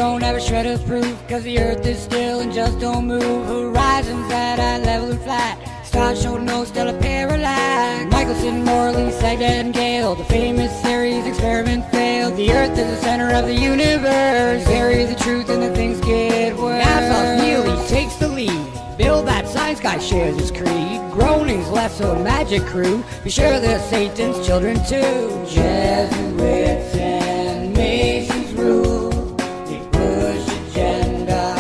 don't have a shred of proof, cause the earth is still and just don't move. Horizons at eye level and flat, stars show no stellar parallax. Michelson, Morley, Sagdad, and Gale, the famous series experiment failed. The earth is the center of the universe, bury the truth and the things get worse. NASA's Neely takes the lead, Bill, that science guy, shares his creed. Groaning's less a magic crew, be sure they're Satan's children too. Jesuits and Masons rule, they push agenda,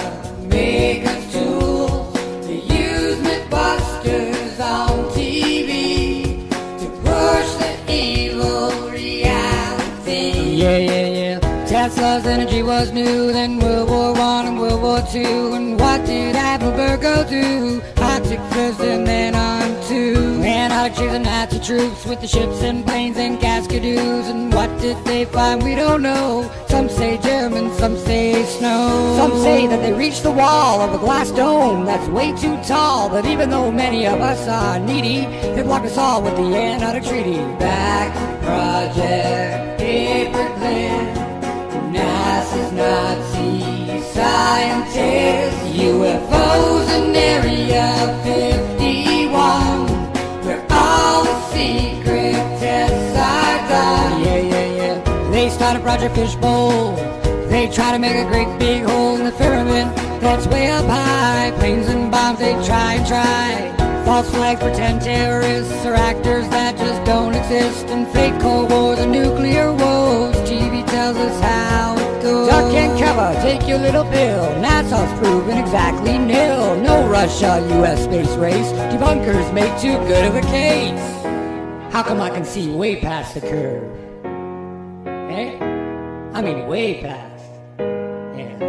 make us tools. They use Mythbusters on TV to push the evil reality. Yeah. Tesla's energy was new, then World War I and World War II. And what did Heidelberg go do? Arctic first and then on to Antarctic chasing Nazi troops with the ships and planes and cascadoos. And what did they find? We don't know. Some say German, some say snow. Some say that they reached the wall of a glass dome that's way too tall. But even though many of us are needy, they blocked us all with the Antarctic Treaty. Back to Project Paperclip, NASA's Nazi scientists, UFOs in Area 51, where all the secret tests are done. Yeah. They start a Project Fishbowl. They try to make a great big hole in the firmament that's way up high. Planes and bombs, they try and try. False flags, pretend terrorists, or actors that just don't exist. And fake Cold Wars and nuclear woes, TV tells us how it goes. Duck and cover, take your little pill. NASA's proven exactly nil. No Russia-US space race, debunkers make too good of a case. How come I can see way past the curve? Eh? I mean way past. Yeah.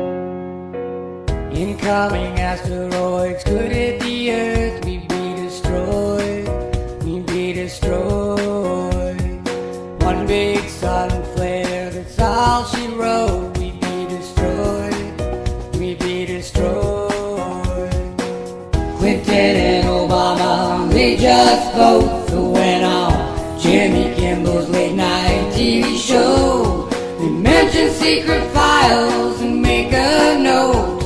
Incoming asteroids, could it be Earth? We'd be destroyed. One big sun flare, that's all she wrote. We'd be destroyed. Clinton and Obama, they just both went on Jimmy Kimmel's late night TV show. They mention secret files and make a note.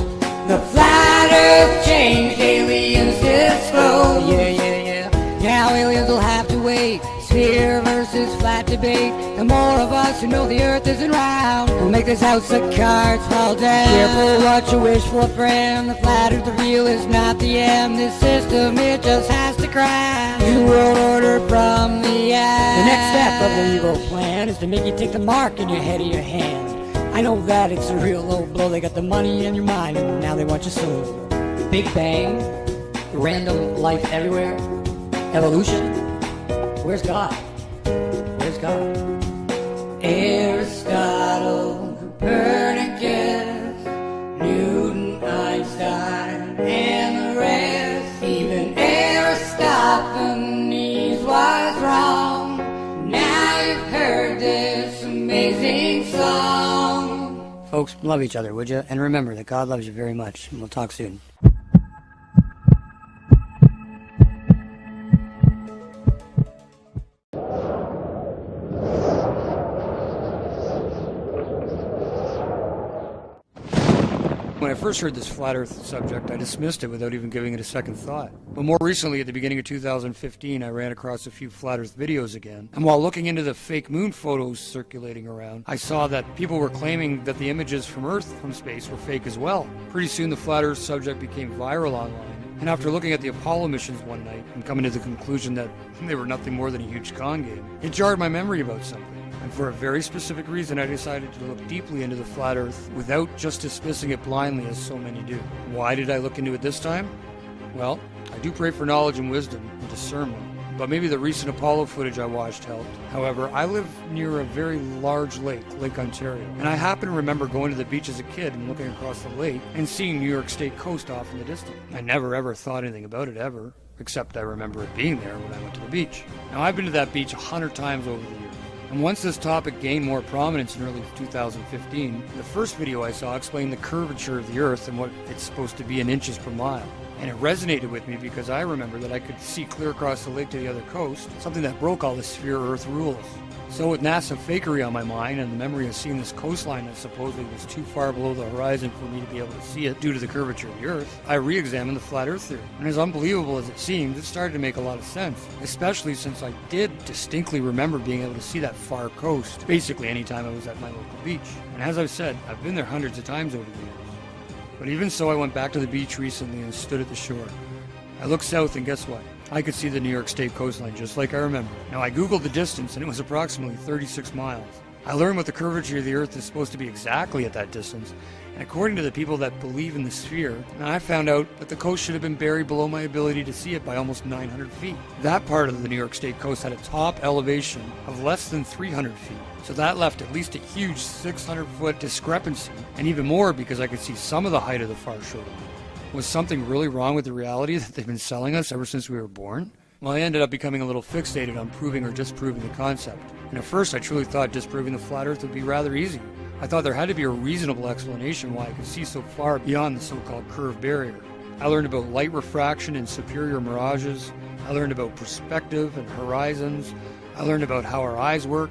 The flat earth changed, aliens disclosed. Yeah. Now aliens will have to wait. Sphere versus flat debate. The more of us who know the earth isn't round will make this house of cards fall down. Careful what you wish for, friend. The flat earth, the real is not the end. This system, it just has to crash. New world order from the end. The next step of the evil plan is to make you take the mark in your head or your hand. I know that it's a real low blow. They got the money in your mind and now they want your soul. Big Bang, random life everywhere, evolution. Where's God? Aristotle, Copernicus, Newton, Einstein, and the rest. Even Aristophanes was wrong. Now you've heard this amazing song. Folks, love each other, would you? And remember that God loves you very much. And we'll talk soon. When I first heard this flat earth subject, I dismissed it without even giving it a second thought. But more recently, at the beginning of 2015, I ran across a few flat earth videos again. And while looking into the fake moon photos circulating around, I saw that people were claiming that the images from Earth from space were fake as well. Pretty soon the flat earth subject became viral online. And after looking at the Apollo missions one night and coming to the conclusion that they were nothing more than a huge con game, it jarred my memory about something. And for a very specific reason, I decided to look deeply into the flat earth without just dismissing it blindly as so many do. Why did I look into it this time? Well, I do pray for knowledge and wisdom and discernment, but maybe the recent Apollo footage I watched helped. However, I live near a very large lake, Lake Ontario, and I happen to remember going to the beach as a kid and looking across the lake and seeing New York State coast off in the distance. I never ever thought anything about it ever, except I remember it being there when I went to the beach. Now, I've been to that beach 100 times over the years. And once this topic gained more prominence in early 2015, the first video I saw explained the curvature of the Earth and what it's supposed to be in inches per mile. And it resonated with me because I remember that I could see clear across the lake to the other coast, something that broke all the sphere Earth rules. So with NASA fakery on my mind and the memory of seeing this coastline that supposedly was too far below the horizon for me to be able to see it due to the curvature of the Earth, I re-examined the flat Earth theory. And as unbelievable as it seemed, it started to make a lot of sense, especially since I did distinctly remember being able to see that far coast basically anytime I was at my local beach. And as I've said, I've been there hundreds of times over the years. But even so, I went back to the beach recently and stood at the shore. I looked south and guess what? I could see the New York State coastline just like I remember. Now I googled the distance and it was approximately 36 miles. I learned what the curvature of the Earth is supposed to be exactly at that distance, and according to the people that believe in the sphere, I found out that the coast should have been buried below my ability to see it by almost 900 feet. That part of the New York State coast had a top elevation of less than 300 feet, so that left at least a huge 600-foot discrepancy, and even more because I could see some of the height of the far shore. Was something really wrong with the reality that they've been selling us ever since we were born? Well, I ended up becoming a little fixated on proving or disproving the concept. And at first I truly thought disproving the flat Earth would be rather easy. I thought there had to be a reasonable explanation why I could see so far beyond the so-called curve barrier. I learned about light refraction and superior mirages. I learned about perspective and horizons. I learned about how our eyes work.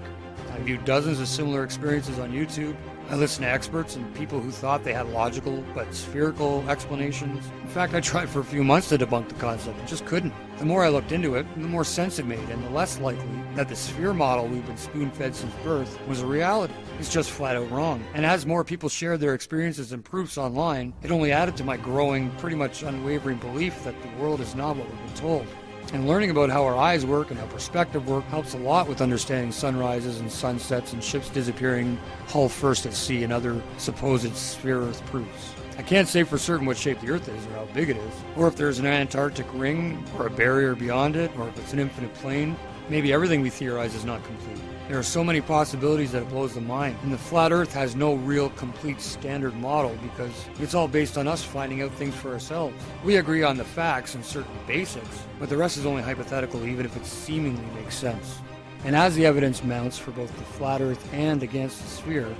I viewed dozens of similar experiences on YouTube. I listened to experts and people who thought they had logical but spherical explanations. In fact, I tried for a few months to debunk the concept and just couldn't. The more I looked into it, the more sense it made, and the less likely that the sphere model we've been spoon-fed since birth was a reality. It's just flat out wrong. And as more people shared their experiences and proofs online, it only added to my growing, pretty much unwavering belief that the world is not what we've been told. And learning about how our eyes work and how perspective work helps a lot with understanding sunrises and sunsets and ships disappearing hull first at sea and other supposed sphere Earth proofs. I can't say for certain what shape the Earth is or how big it is, or if there's an Antarctic ring or a barrier beyond it, or if it's an infinite plane. Maybe everything we theorize is not complete. There are so many possibilities that it blows the mind, and the flat Earth has no real complete standard model because it's all based on us finding out things for ourselves. We agree on the facts and certain basics, but the rest is only hypothetical even if it seemingly makes sense. And as the evidence mounts for both the flat Earth and against the sphere,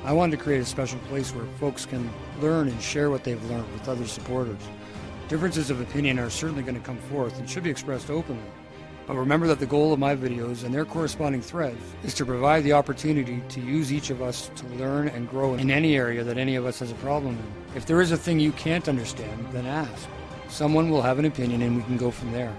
I wanted to create a special place where folks can learn and share what they've learned with other supporters. Differences of opinion are certainly going to come forth and should be expressed openly. But remember that the goal of my videos and their corresponding threads is to provide the opportunity to use each of us to learn and grow in any area that any of us has a problem in. If there is a thing you can't understand, then ask. Someone will have an opinion and we can go from there.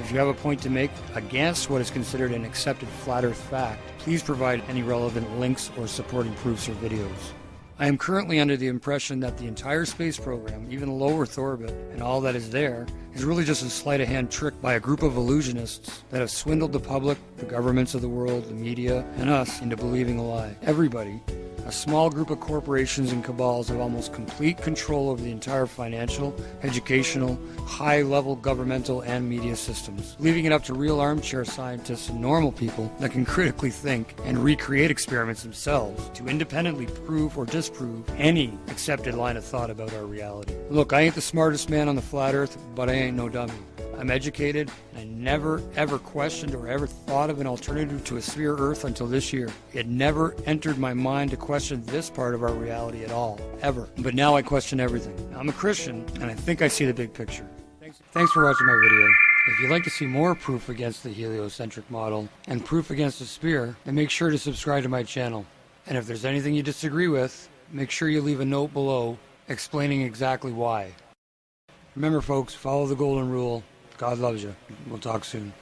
If you have a point to make against what is considered an accepted flat Earth fact, please provide any relevant links or supporting proofs or videos. I am currently under the impression that the entire space program, even the low Earth orbit, and all that is there, is really just a sleight of hand trick by a group of illusionists that have swindled the public, the governments of the world, the media, and us into believing a lie. Everybody, a small group of corporations and cabals have almost complete control over the entire financial, educational, high-level governmental and media systems, leaving it up to real armchair scientists and normal people that can critically think and recreate experiments themselves to independently prove or disprove any accepted line of thought about our reality. Look, I ain't the smartest man on the flat Earth, but I ain't no dummy. I'm educated, and I never ever questioned or ever thought of an alternative to a sphere Earth until this year. It never entered my mind to question this part of our reality at all, ever. But now I question everything. I'm a Christian, and I think I see the big picture. Thanks for watching my video. If you'd like to see more proof against the heliocentric model and proof against the sphere, then make sure to subscribe to my channel. And if there's anything you disagree with, make sure you leave a note below explaining exactly why. Remember folks, follow the golden rule. God loves you. We'll talk soon.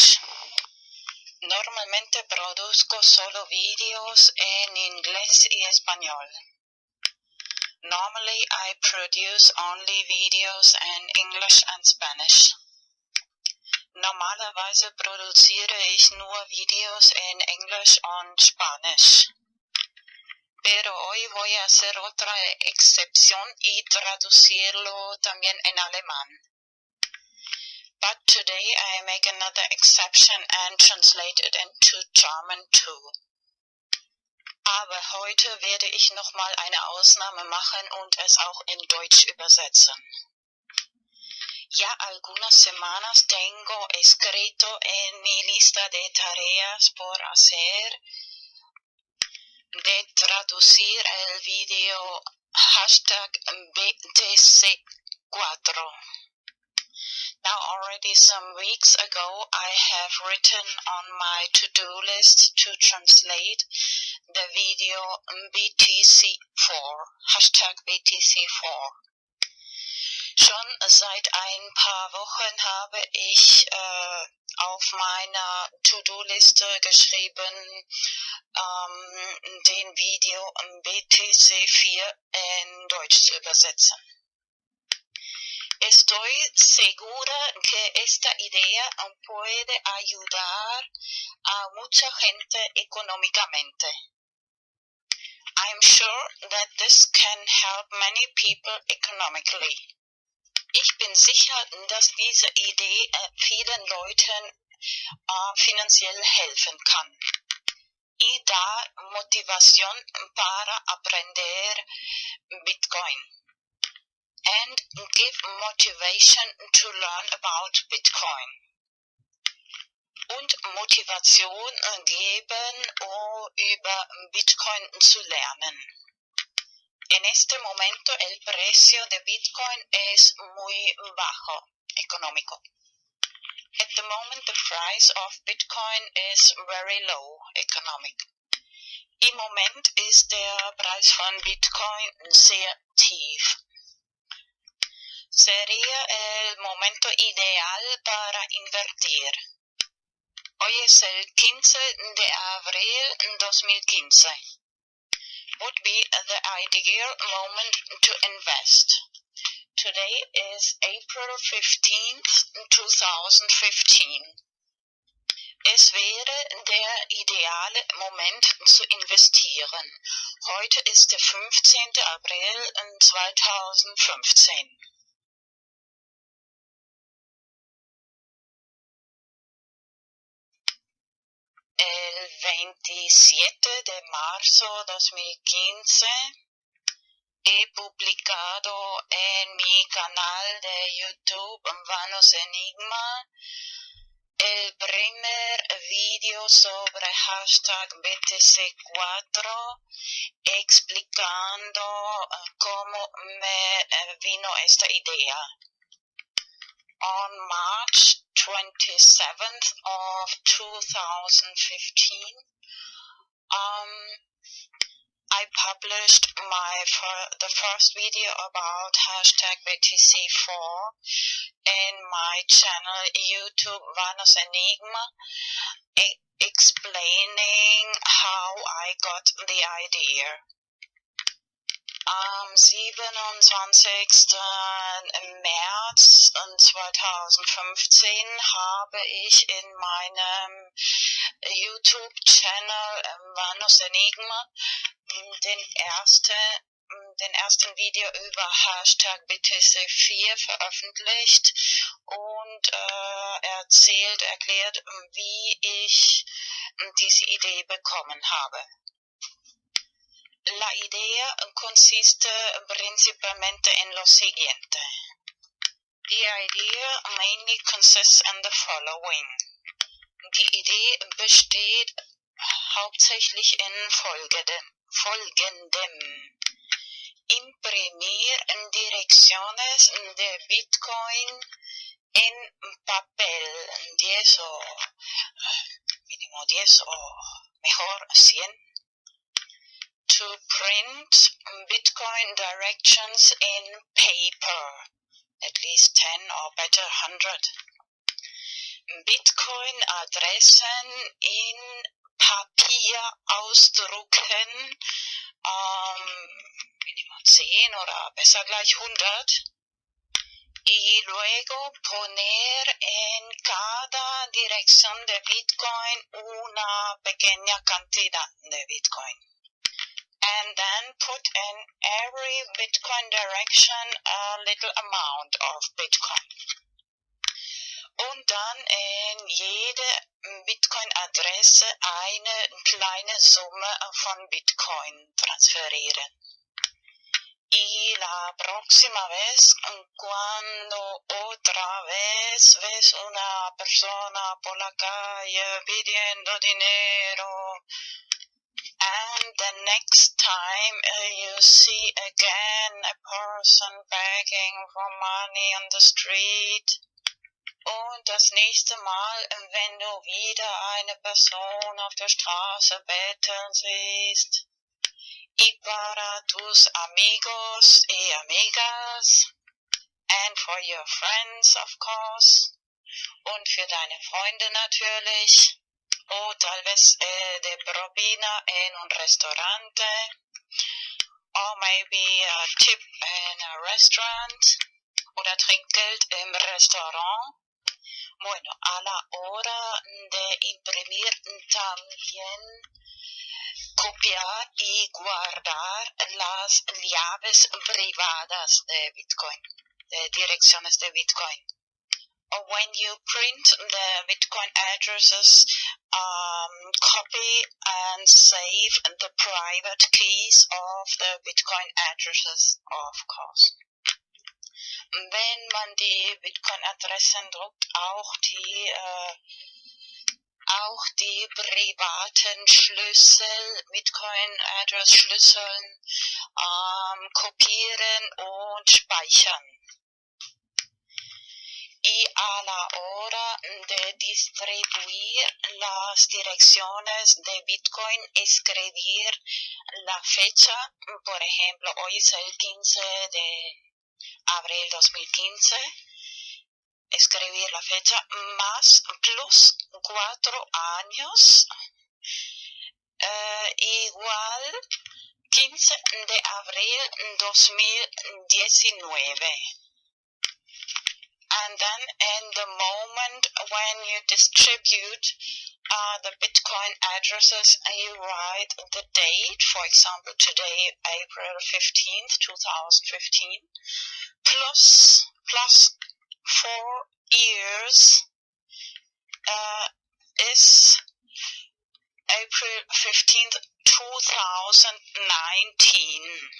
Spanish. Normalmente produzco solo videos en inglés y español. Normally I produce only videos in English and Spanish. Normalerweise produziere ich nur Videos en Englisch und Spanisch. Pero hoy voy a hacer otra excepción y traducirlo también en alemán. But today I make another exception and translate it into German too. Aber heute werde ich nochmal eine Ausnahme machen und es auch in Deutsch übersetzen. Ya algunas semanas tengo escrito en mi lista de tareas por hacer de traducir el video hashtag BTC4. Now already some weeks ago I have written on my to-do list to translate the video BTC4, hashtag BTC4. Schon seit ein paar Wochen habe ich auf meiner To-Do-Liste geschrieben, den Video BTC4 in Deutsch zu übersetzen. Estoy segura que esta idea puede ayudar a mucha gente económicamente. I'm sure that this can help many people economically. Ich bin sicher, dass diese Idee vielen Leuten finanziell helfen kann. Y da motivación para aprender Bitcoin. And give motivation to learn about Bitcoin. Und Motivation geben, um über Bitcoin zu lernen. En este momento el precio de Bitcoin es muy bajo, económico. At the moment the price of Bitcoin is very low, economic. Im Moment ist der Preis von Bitcoin sehr tief. Sería el momento ideal para invertir. Hoy es el 15 de abril 2015. Would be the ideal moment to invest. Today is April 15th, 2015. Es wäre der ideale Moment zu investieren. Heute ist der 15. April 2015. El 27 de marzo 2015 he publicado en mi canal de YouTube Vanos Enigma el primer video sobre hashtag BTC4 explicando cómo me vino esta idea. On March 27th of 2015, I published the first video about hashtag BTC4 in my channel YouTube Vanos Enigma, explaining how I got the idea. Am 27. März 2015 habe ich in meinem YouTube-Channel Vanos Enigma den ersten Video über Hashtag BTC4 veröffentlicht und erklärt, wie ich diese Idee bekommen habe. La idea consiste principalmente en lo siguiente. The idea mainly consists in the following. Die Idee besteht hauptsächlich in folgendem. Imprimir direcciones de Bitcoin en papel, 10 o mínimo 10 o mejor 100. To print Bitcoin directions in paper, at least 10 or better 100. Bitcoin-Adressen in Papier ausdrucken, Minimum 10 oder besser gleich 100, y luego poner en cada dirección de Bitcoin una pequeña cantidad de Bitcoin. And then put in every Bitcoin direction a little amount of Bitcoin. Und dann in jede Bitcoin-Adresse eine kleine Summe von Bitcoin transferieren. Y la próxima vez, cuando otra vez ves una persona por la calle pidiendo dinero, and the next time you see again a person begging for money on the street, und das nächste Mal, wenn du wieder eine Person auf der Straße betteln siehst, y para tus amigos y amigas, and for your friends of course, und für deine Freunde natürlich, o tal vez de propina en un restaurante, or maybe a tip in a restaurant, oder Trinkgeld im Restaurant. Bueno, a la hora de imprimir también copiar y guardar las llaves privadas de Bitcoin, de direcciones de Bitcoin. When you print the Bitcoin addresses, copy and save the private keys of the Bitcoin addresses, of course. Wenn man die Bitcoin-Adressen druckt, auch die privaten Schlüssel, Bitcoin-Address-Schlüsseln kopieren und speichern. Y a la hora de distribuir las direcciones de Bitcoin, escribir la fecha, por ejemplo, hoy es el 15 de abril 2015, escribir la fecha más plus 4 años, igual 15 de abril 2019. And then in the moment when you distribute the Bitcoin addresses, you write the date, for example today, April 15th, 2015, plus 4 years is April 15th, 2019.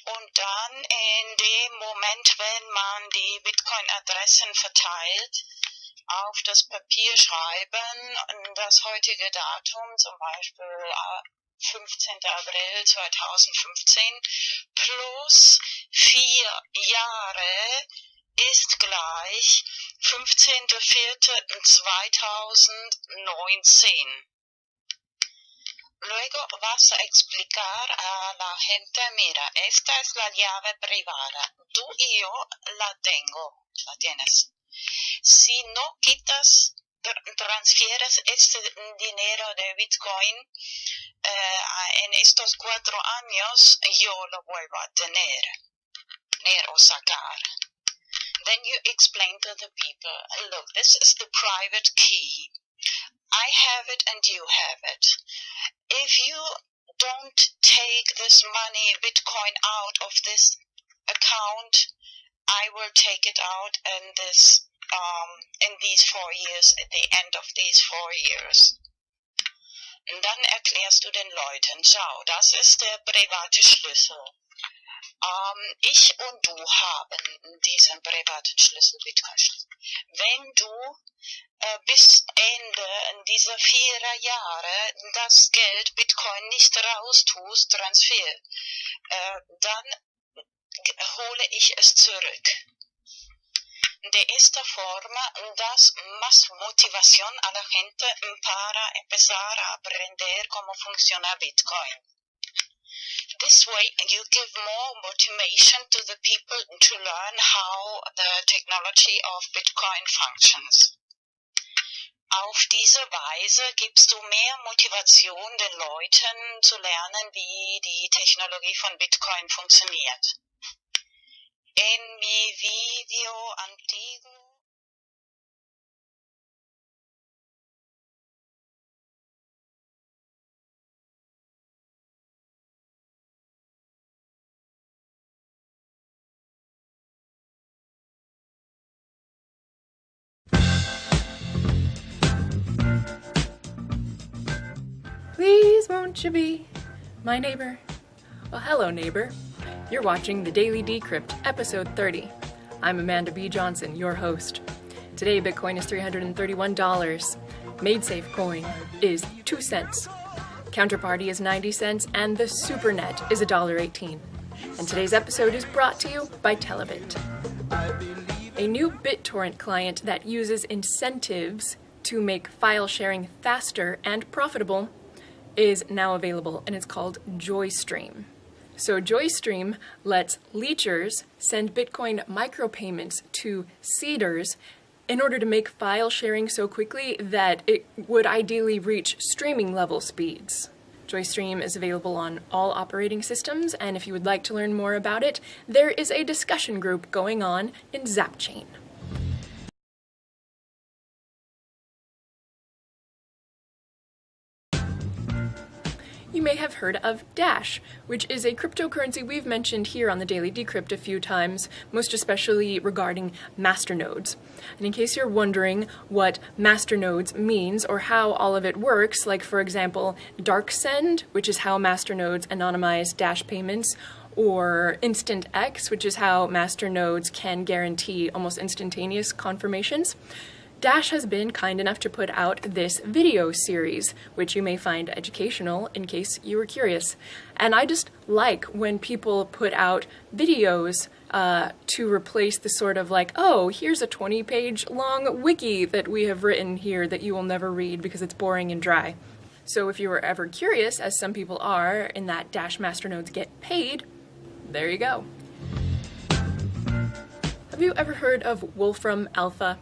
Und dann in dem Moment, wenn man die Bitcoin-Adressen verteilt, auf das Papier schreiben, das heutige Datum, zum Beispiel 15. April 2015, plus 4 Jahre ist gleich 15.04.2019. Luego vas a explicar a la gente, mira, esta es la llave privada, tú y yo la tienes. Si no transfieres este dinero de Bitcoin en estos 4 años, yo lo vuelvo a tener o sacar. Then you explain to the people, look, this is the private key. I have it and you have it. If you don't take this money, Bitcoin, out of this account, I will take it out in these 4 years, at the end of these 4 years. Und dann erklärst du den Leuten, schau, das ist der private Schlüssel. Ich und du haben diesen privaten Schlüssel, Bitcoin-Schlüssel. Wenn du bis Ende dieser 4 Jahre das Geld Bitcoin nicht raustust, Transfer, dann hole ich es zurück. De esta forma das más motivación a la gente para empezar a aprender cómo funciona Bitcoin. This way you give more motivation to the people to learn how the technology of Bitcoin functions. Auf diese Weise gibst du mehr Motivation den Leuten zu lernen, wie die Technologie von Bitcoin funktioniert. En mi video antiguo. Please won't you be my neighbor? Well, hello neighbor. You're watching the Daily Decrypt, episode 30. I'm Amanda B. Johnson, your host. Today Bitcoin is $331. MadeSafe coin is 2 cents. Counterparty is 90 cents and the SuperNet is $1.18. And today's episode is brought to you by Telebit. A new BitTorrent client that uses incentives to make file sharing faster and profitable is now available, and it's called JoyStream. So JoyStream lets leechers send Bitcoin micropayments to seeders in order to make file sharing so quickly that it would ideally reach streaming level speeds. JoyStream is available on all operating systems, and if you would like to learn more about it, there is a discussion group going on in Zapchain. You may have heard of Dash, which is a cryptocurrency we've mentioned here on the Daily Decrypt a few times, most especially regarding masternodes. And in case you're wondering what masternodes means or how all of it works, like for example, DarkSend, which is how masternodes anonymize Dash payments, or Instant X, which is how masternodes can guarantee almost instantaneous confirmations, Dash has been kind enough to put out this video series, which you may find educational in case you were curious. And I just like when people put out videos to replace the sort of like, oh, here's a 20-page long wiki that we have written here that you will never read because it's boring and dry. So if you were ever curious, as some people are, in that Dash masternodes get paid, there you go. Have you ever heard of Wolfram Alpha?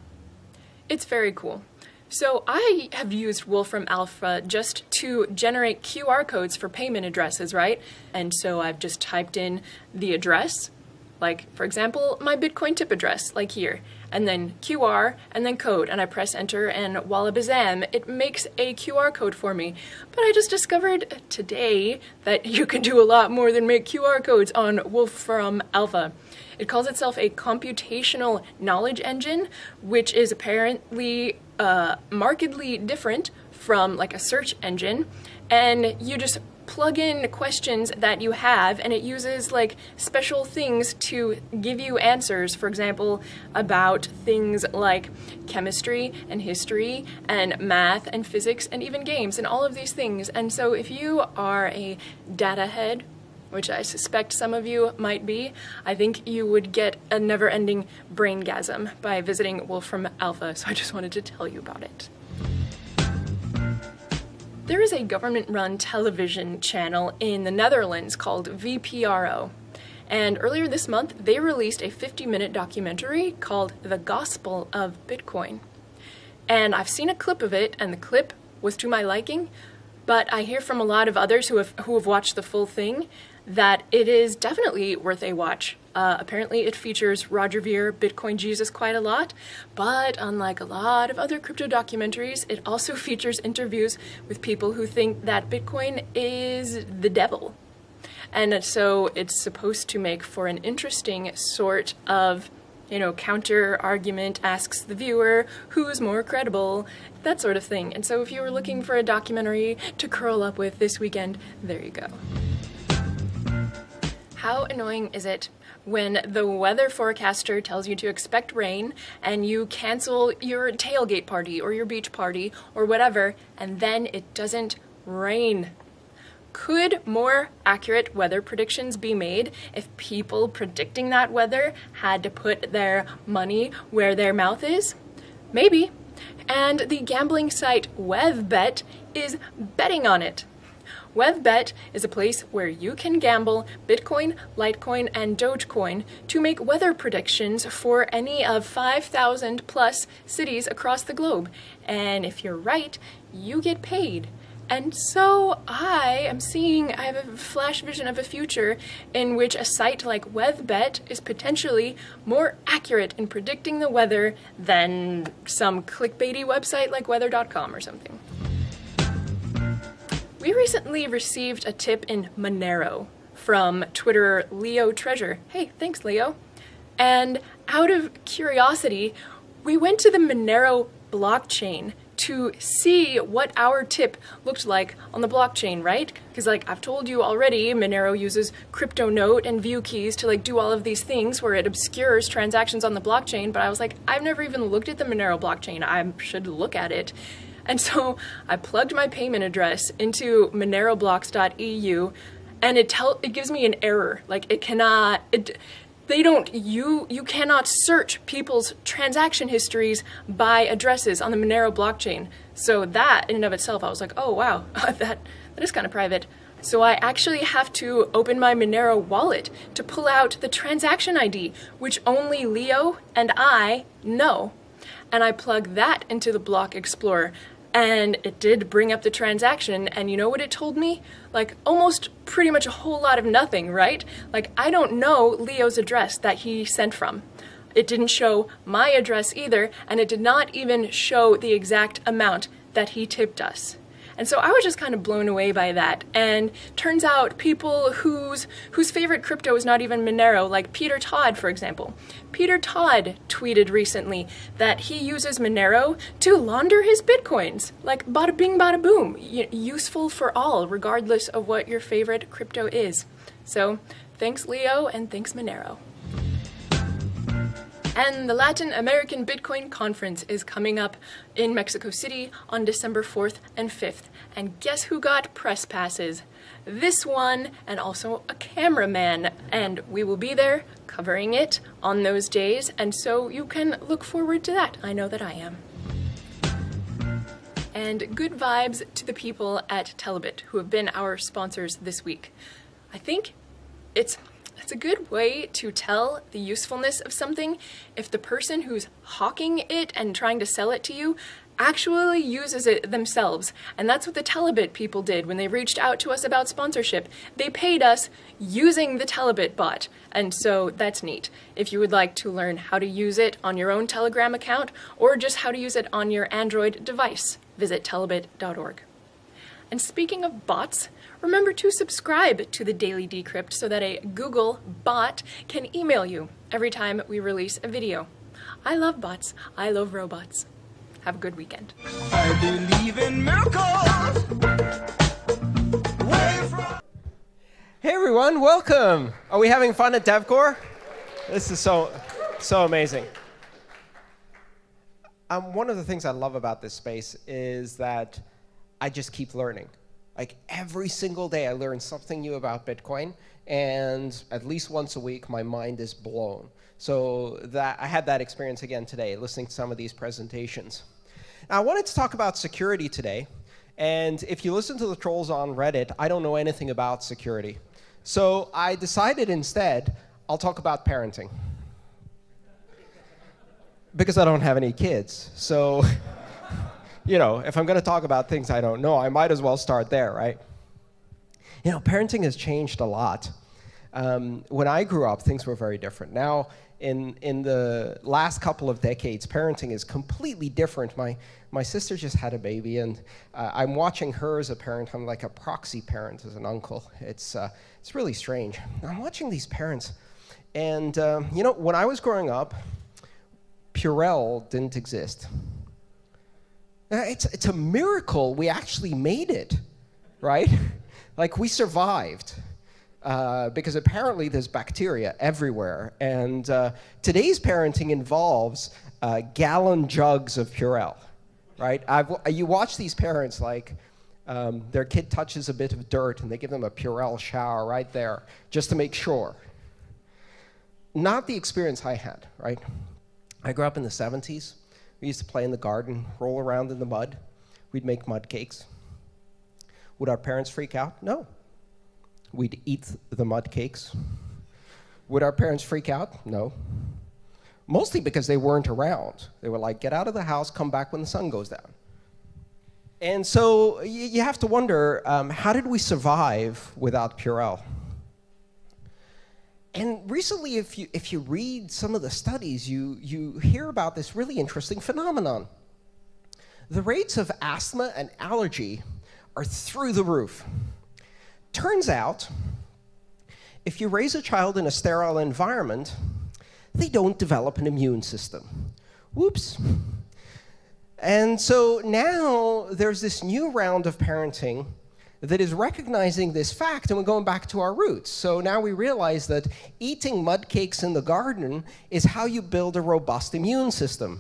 It's very cool. So I have used Wolfram Alpha just to generate QR codes for payment addresses, right? And so I've just typed in the address, like for example, my Bitcoin tip address, like here, and then QR, and then code, and I press enter, and voila bazam, it makes a QR code for me. But I just discovered today that you can do a lot more than make QR codes on Wolfram Alpha. It calls itself a computational knowledge engine, which is apparently markedly different from like a search engine, and you just plug in questions that you have and it uses like special things to give you answers, for example, about things like chemistry and history and math and physics and even games and all of these things. And so if you are a data head, which I suspect some of you might be, I think you would get a never-ending braingasm by visiting Wolfram Alpha, so I just wanted to tell you about it. There is a government-run television channel in the Netherlands called VPRO, and earlier this month they released a 50-minute documentary called The Gospel of Bitcoin. And I've seen a clip of it, and the clip was to my liking, but I hear from a lot of others who have watched the full thing that it is definitely worth a watch. Apparently it features Roger Ver, Bitcoin Jesus, quite a lot, but unlike a lot of other crypto documentaries, it also features interviews with people who think that Bitcoin is the devil. And so it's supposed to make for an interesting sort of, counter argument, asks the viewer who's more credible, that sort of thing. And so if you were looking for a documentary to curl up with this weekend, there you go. How annoying is it when the weather forecaster tells you to expect rain and you cancel your tailgate party or your beach party or whatever, and then it doesn't rain? Could more accurate weather predictions be made if people predicting that weather had to put their money where their mouth is? Maybe. And the gambling site WebBet is betting on it. WebBet is a place where you can gamble Bitcoin, Litecoin, and Dogecoin to make weather predictions for any of 5,000 plus cities across the globe. And if you're right, you get paid. And so I have a flash vision of a future in which a site like WebBet is potentially more accurate in predicting the weather than some clickbaity website like weather.com or something. We recently received a tip in Monero from Twitterer Leo Treasure. Hey, thanks, Leo. And out of curiosity, we went to the Monero blockchain to see what our tip looked like on the blockchain, right? Because like I've told you already, Monero uses CryptoNote and view keys to like do all of these things where it obscures transactions on the blockchain, but I was like, I've never even looked at the Monero blockchain. I should look at it. And so I plugged my payment address into moneroblocks.eu and it gives me an error. Like you cannot search people's transaction histories by addresses on the Monero blockchain. So that in and of itself, I was like, oh wow, that is kind of private. So I actually have to open my Monero wallet to pull out the transaction ID, which only Leo and I know. And I plug that into the Block Explorer. And it did bring up the transaction, and you know what it told me? Like, almost pretty much a whole lot of nothing, right? Like, I don't know Leo's address that he sent from. It didn't show my address either, and it did not even show the exact amount that he tipped us. And so I was just kind of blown away by that. And turns out people whose favorite crypto is not even Monero, like Peter Todd, for example. Peter Todd tweeted recently that he uses Monero to launder his Bitcoins. Like bada bing, bada boom. Useful for all, regardless of what your favorite crypto is. So thanks, Leo, and thanks, Monero. And the Latin American Bitcoin Conference is coming up in Mexico City on December 4th and 5th. And guess who got press passes? This one, and also a cameraman. And we will be there covering it on those days, and so you can look forward to that. I know that I am. And good vibes to the people at Telebit who have been our sponsors this week. I think it's a good way to tell the usefulness of something if the person who's hawking it and trying to sell it to you actually uses it themselves. And that's what the Telebit people did when they reached out to us about sponsorship. They paid us using the Telebit bot. And so that's neat. If you would like to learn how to use it on your own Telegram account or just how to use it on your Android device, visit telebit.org. And speaking of bots, remember to subscribe to the Daily Decrypt so that a Google bot can email you every time we release a video. I love bots. I love robots. Have a good weekend. I believe in miracles. Hey everyone, welcome. Are we having fun at DevCore? This is so amazing. One of the things I love about this space is that I just keep learning. Like every single day I learn something new about Bitcoin, and at least once a week my mind is blown. So that I had that experience again today, listening to some of these presentations. Now I wanted to talk about security today, and if you listen to the trolls on Reddit, I don't know anything about security. So I decided instead I'll talk about parenting. Because I don't have any kids, so you know, if I'm going to talk about things I don't know, I might as well start there, right? You know, parenting has changed a lot. When I grew up, things were very different. Now, in the last couple of decades, parenting is completely different. My sister just had a baby, and I'm watching her as a parent. I'm like a proxy parent as an uncle. It's really strange. I'm watching these parents, and you know, when I was growing up, Purell didn't exist. It's a miracle we actually made it, right? Like we survived because apparently there's bacteria everywhere. And today's parenting involves gallon jugs of Purell, right? You watch these parents like their kid touches a bit of dirt and they give them a Purell shower right there just to make sure. Not the experience I had, right? I grew up in the 70s. We used to play in the garden, roll around in the mud. We'd make mud cakes. Would our parents freak out? No. We'd eat the mud cakes. Would our parents freak out? No. Mostly because they weren't around. They were like, get out of the house, come back when the sun goes down. And so you have to wonder, how did we survive without Purell? And recently, if you read some of the studies, you hear about this really interesting phenomenon. The rates of asthma and allergy are through the roof. Turns out, if you raise a child in a sterile environment, they don't develop an immune system. Whoops. And so now there's this new round of parenting that is recognizing this fact, and we're going back to our roots. So now we realize that eating mud cakes in the garden is how you build a robust immune system,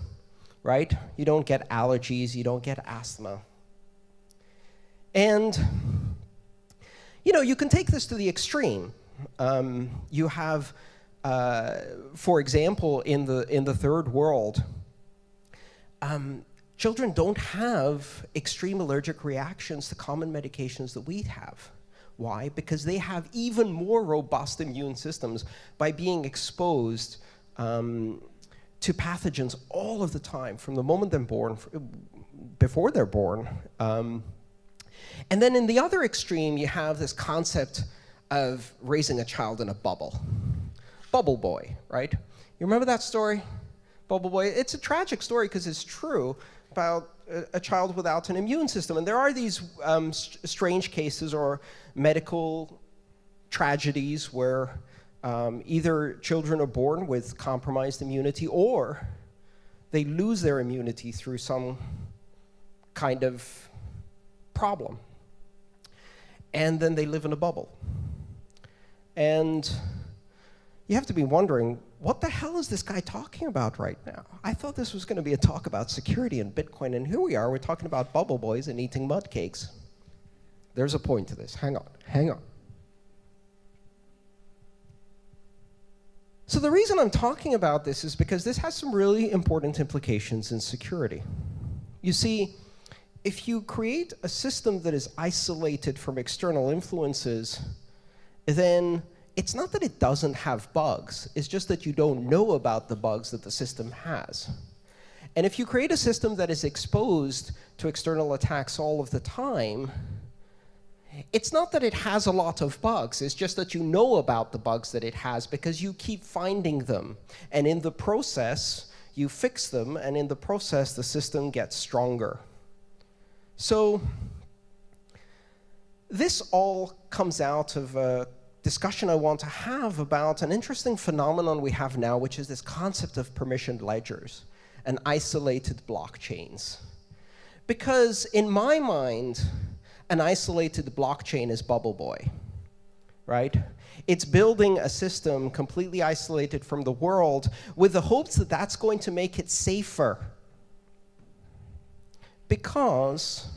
right? You don't get allergies, you don't get asthma. And, you know, you can take this to the extreme. You have, for example, in the third world, children don't have extreme allergic reactions to common medications that we have. Why? Because they have even more robust immune systems by being exposed to pathogens all of the time, from the moment they're born, before they're born. And then in the other extreme, you have this concept of raising a child in a bubble. Bubble boy, right? You remember that story? Bubble boy. It's a tragic story because it's true about a child without an immune system. And there are these strange cases or medical tragedies where either children are born with compromised immunity or they lose their immunity through some kind of problem. And then they live in a bubble. And you have to be wondering, what the hell is this guy talking about right now? I thought this was going to be a talk about security and Bitcoin, and here we are, we're talking about bubble boys and eating mud cakes. There's a point to this. Hang on. So the reason I'm talking about this is because this has some really important implications in security. You see, if you create a system that is isolated from external influences, then it's not that it doesn't have bugs, it's just that you don't know about the bugs that the system has. And if you create a system that is exposed to external attacks all of the time, it's not that it has a lot of bugs, it's just that you know about the bugs that it has because you keep finding them. And in the process, you fix them, and in the process, the system gets stronger. So this all comes out of a discussion I want to have about an interesting phenomenon we have now, which is this concept of permissioned ledgers and isolated blockchains. Because in my mind, an isolated blockchain is Bubble Boy, right? It's building a system completely isolated from the world with the hopes that that's going to make it safer. Because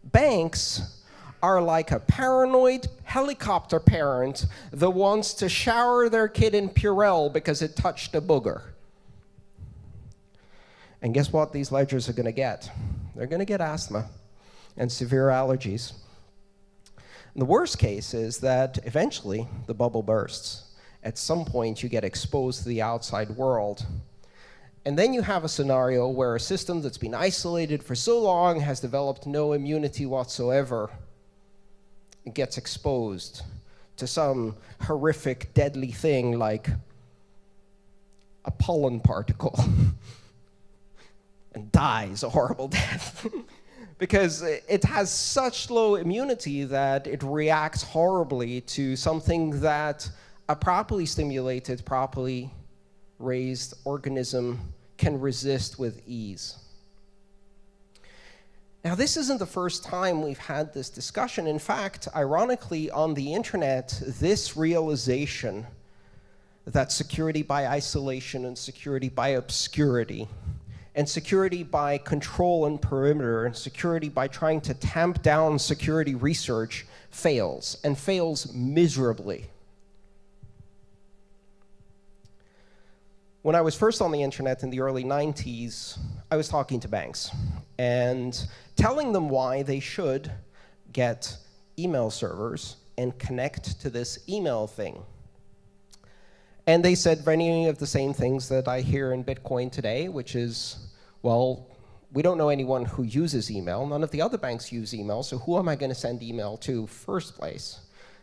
banks are like a paranoid helicopter parent that wants to shower their kid in Purell because it touched a booger. And guess what these ledgers are going to get? They're going to get asthma and severe allergies. And the worst case is that eventually the bubble bursts. At some point you get exposed to the outside world. And then you have a scenario where a system that's been isolated for so long, has developed no immunity whatsoever, gets exposed to some horrific, deadly thing like a pollen particle and dies a horrible death. Because it has such low immunity that it reacts horribly to something that a properly stimulated, properly raised organism can resist with ease. Now, this isn't the first time we've had this discussion. In fact, ironically, on the internet, this realization that security by isolation and security by obscurity and security by control and perimeter and security by trying to tamp down security research fails, and fails miserably. When I was first on the internet in the early 90s, I was talking to banks and telling them why they should get email servers and connect to this email thing. And they said many of the same things that I hear in Bitcoin today, which is, well, we don't know anyone who uses email. None of the other banks use email, so who am I going to send email to first place?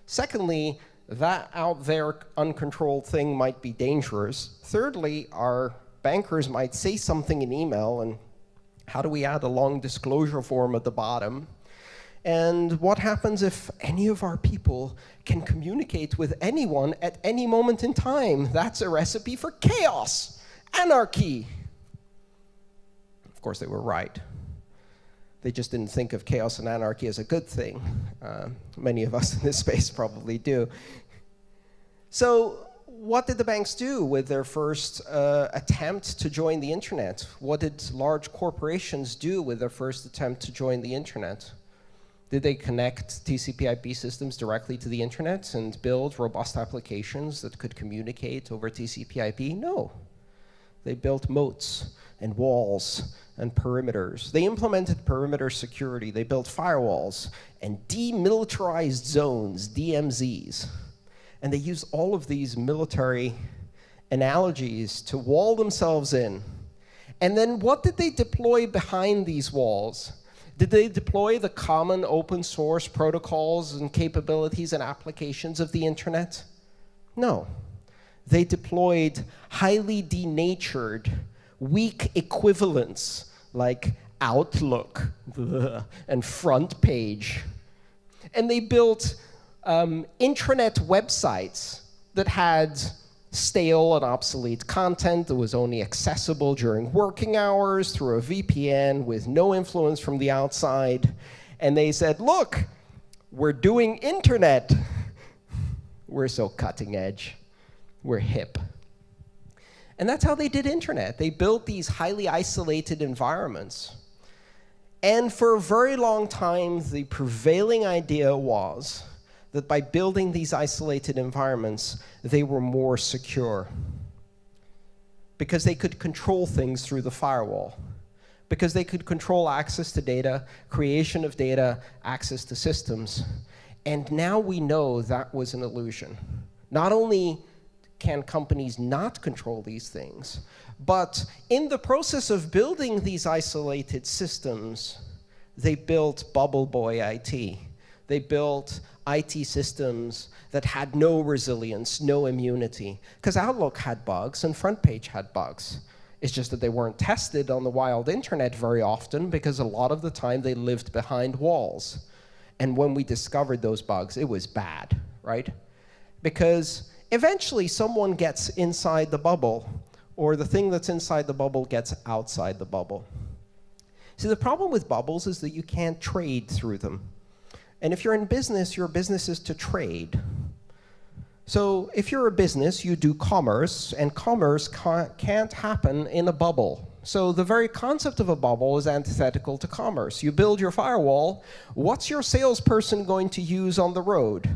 Secondly, that out there uncontrolled thing might be dangerous. Thirdly, our bankers might say something in email, and how do we add a long disclosure form at the bottom? And what happens if any of our people can communicate with anyone at any moment in time? That's a recipe for chaos, anarchy. Of course, they were right. They just didn't think of chaos and anarchy as a good thing. Many of us in this space probably do. So what did the banks do with their first attempt to join the internet? What did large corporations do with their first attempt to join the internet? Did they connect TCP/IP systems directly to the internet and build robust applications that could communicate over TCP/IP? No. They built moats and walls and perimeters. They implemented perimeter security. They built firewalls and demilitarized zones, DMZs. And they used all of these military analogies to wall themselves in. And then what did they deploy behind these walls? Did they deploy the common open source protocols and capabilities and applications of the internet? No. They deployed highly denatured, weak equivalents like Outlook and Front Page. And they built intranet websites that had stale and obsolete content that was only accessible during working hours through a VPN with no influence from the outside. And they said, look, we're doing internet. We're so cutting edge. We're hip. And that's how they did internet. They built these highly isolated environments. And for a very long time, the prevailing idea was that by building these isolated environments, they were more secure. Because they could control things through the firewall. Because they could control access to data, creation of data, access to systems. And now we know that was an illusion. Not only can companies not control these things, but in the process of building these isolated systems, they built bubble boy IT. They built IT systems that had no resilience, no immunity. Because Outlook had bugs and Front Page had bugs. It's just that they weren't tested on the wild internet very often because a lot of the time they lived behind walls. And when we discovered those bugs, it was bad, right? Because eventually someone gets inside the bubble, or the thing that's inside the bubble gets outside the bubble. See, the problem with bubbles is that you can't trade through them. And if you're in business, your business is to trade. So if you're a business, you do commerce, and commerce can't happen in a bubble. So the very concept of a bubble is antithetical to commerce. You build your firewall. What's your salesperson going to use on the road?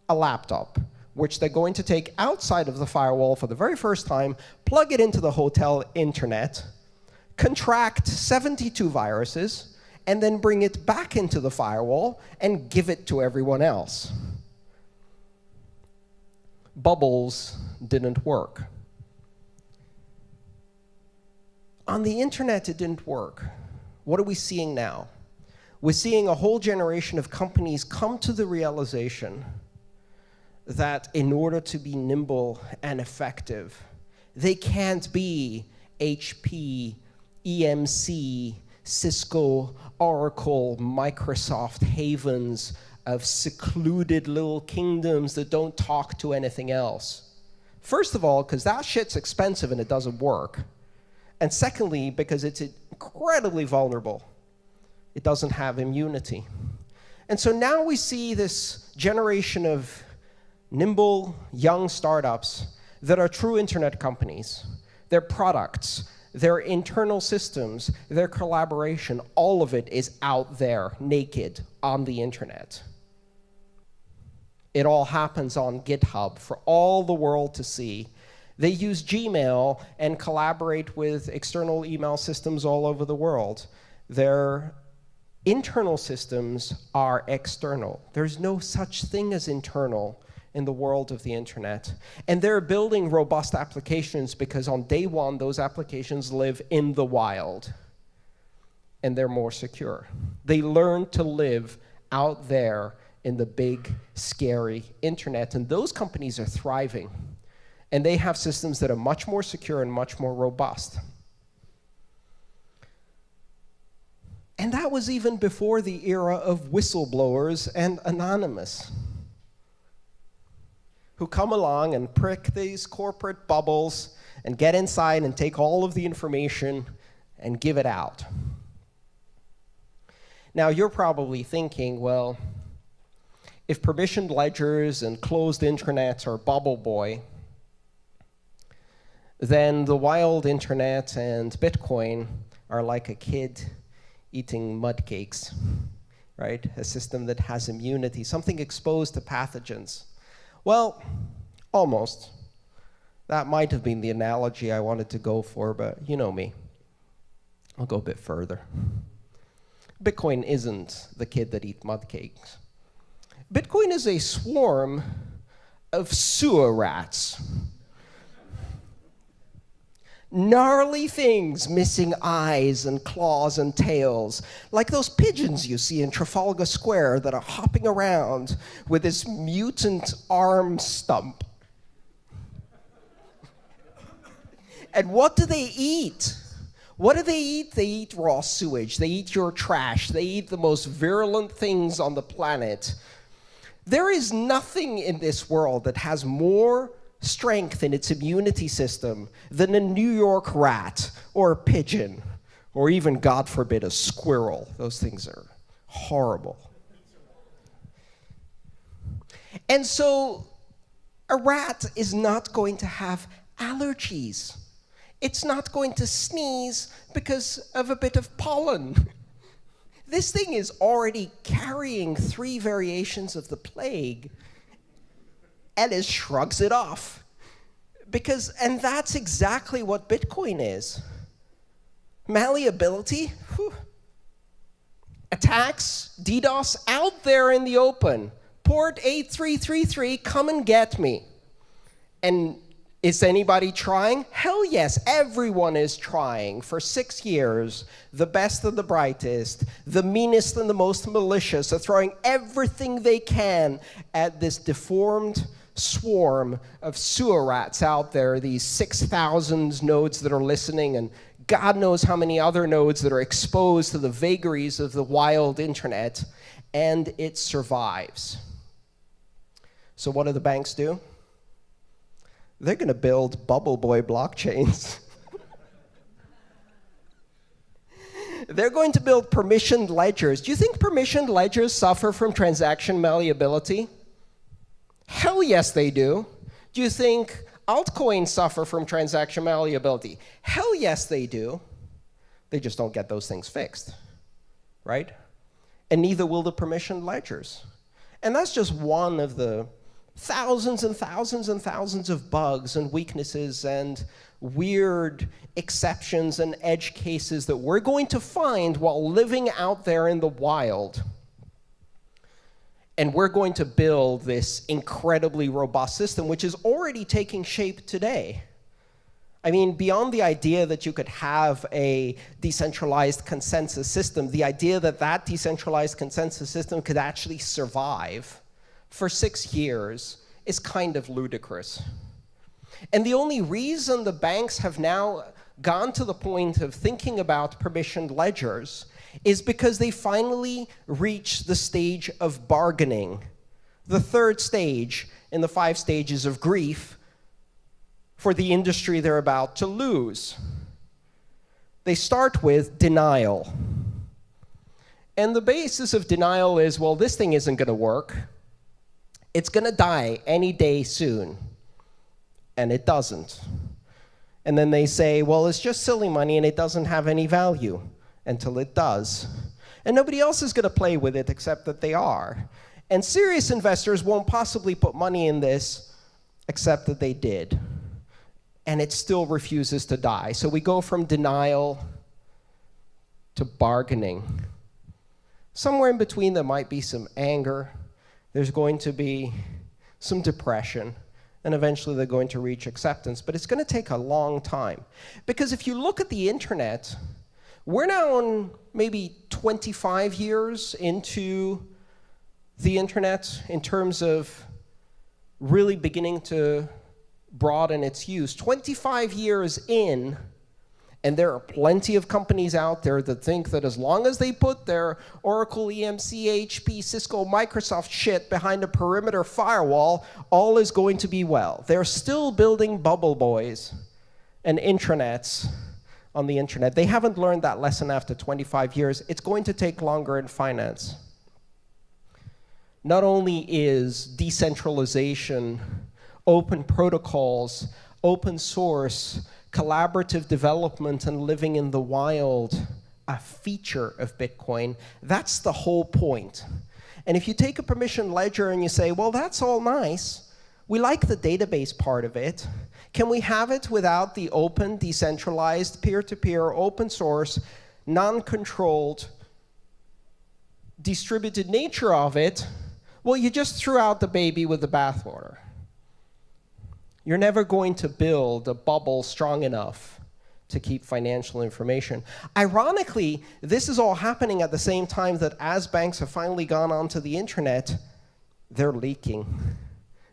A laptop, which they're going to take outside of the firewall for the very first time, plug it into the hotel internet, contract 72 viruses, and then bring it back into the firewall and give it to everyone else. Bubbles didn't work. On the internet, it didn't work. What are we seeing now? We're seeing a whole generation of companies come to the realization that in order to be nimble and effective, they can't be HP, EMC, Cisco, Oracle, Microsoft havens of secluded little kingdoms that don't talk to anything else. First of all, because that shit's expensive and it doesn't work. And secondly, because it's incredibly vulnerable. It doesn't have immunity. And so now we see this generation of nimble, young startups that are true internet companies. Their products, their internal systems, their collaboration, all of it is out there, naked, on the internet. It all happens on GitHub for all the world to see. They use Gmail and collaborate with external email systems all over the world. Their Internal systems are external. There's no such thing as internal in the world of the internet. And they're building robust applications because on day one, those applications live in the wild. And they're more secure. They learn to live out there in the big, scary internet. And those companies are thriving. And they have systems that are much more secure and much more robust. And that was even before the era of whistleblowers and anonymous, who come along and prick these corporate bubbles and get inside and take all of the information and give it out. Now, you're probably thinking, well, if permissioned ledgers and closed intranets are bubble boy, then the wild internet and Bitcoin are like a kid eating mud cakes, right? A system that has immunity, something exposed to pathogens. Well, almost. That might have been the analogy I wanted to go for, but you know me. I'll go a bit further. Bitcoin isn't the kid that eats mud cakes. Bitcoin is a swarm of sewer rats. Gnarly things missing eyes and claws and tails, like those pigeons you see in Trafalgar Square that are hopping around with this mutant arm stump. And what do they eat? What do they eat? They eat raw sewage. They eat your trash. They eat the most virulent things on the planet. There is nothing in this world that has more strength in its immunity system than a New York rat or a pigeon or even, God forbid, a squirrel. Those things are horrible. And so a rat is not going to have allergies. It's not going to sneeze because of a bit of pollen. This thing is already carrying 3 variations of the plague, and it shrugs it off. And that's exactly what Bitcoin is. Malleability, attacks, DDoS, out there in the open. Port 8333, come and get me. And is anybody trying? Hell yes, everyone is trying for 6 years. The best and the brightest, the meanest and the most malicious are throwing everything they can at this deformed swarm of sewer rats out there, these 6,000 nodes that are listening, and God knows how many other nodes that are exposed to the vagaries of the wild internet, and it survives. So what do the banks do? They're going to build bubble boy blockchains. They're going to build permissioned ledgers. Do you think permissioned ledgers suffer from transaction malleability? Hell yes, they do. Do you think altcoins suffer from transaction malleability? Hell yes, they do. They just don't get those things fixed, right? And neither will the permissioned ledgers. And that's just one of the thousands and thousands and thousands of bugs and weaknesses and weird exceptions and edge cases that we're going to find while living out there in the wild. And we're going to build this incredibly robust system, which is already taking shape today. I mean, beyond the idea that you could have a decentralized consensus system, the idea that that decentralized consensus system could actually survive for 6 years is kind of ludicrous. And the only reason the banks have now gone to the point of thinking about permissioned ledgers is because they finally reached the stage of bargaining, the 3rd stage in the 5 stages of grief for the industry they're about to lose. They start with denial. And the basis of denial is, well, this thing isn't going to work. It's going to die any day soon. And it doesn't. And then they say, well, it's just silly money and it doesn't have any value. Until it does. And nobody else is going to play with it except that they are. And serious investors won't possibly put money in this except that they did. And it still refuses to die. So we go from denial to bargaining. Somewhere in between, there might be some anger. There's going to be some depression. And eventually, they're going to reach acceptance. But it's going to take a long time. Because if you look at the internet, we're now on maybe 25 years into the internet in terms of really beginning to broaden its use. 25 years in, and there are plenty of companies out there that think that as long as they put their Oracle, EMC, HP, Cisco, Microsoft shit behind a perimeter firewall, all is going to be well. They're still building bubble boys and intranets on the internet. They haven't learned that lesson after 25 years. It's going to take longer in finance. Not only is decentralization, open protocols, open source, collaborative development, and living in the wild a feature of Bitcoin, that's the whole point. And if you take a permissioned ledger and you say, well, that's all nice, we like the database part of it, can we have it without the open, decentralized, peer-to-peer, open source, non-controlled, distributed nature of it? Well, you just threw out the baby with the bathwater. You're never going to build a bubble strong enough to keep financial information. Ironically, this is all happening at the same time that as banks have finally gone onto the internet, they're leaking.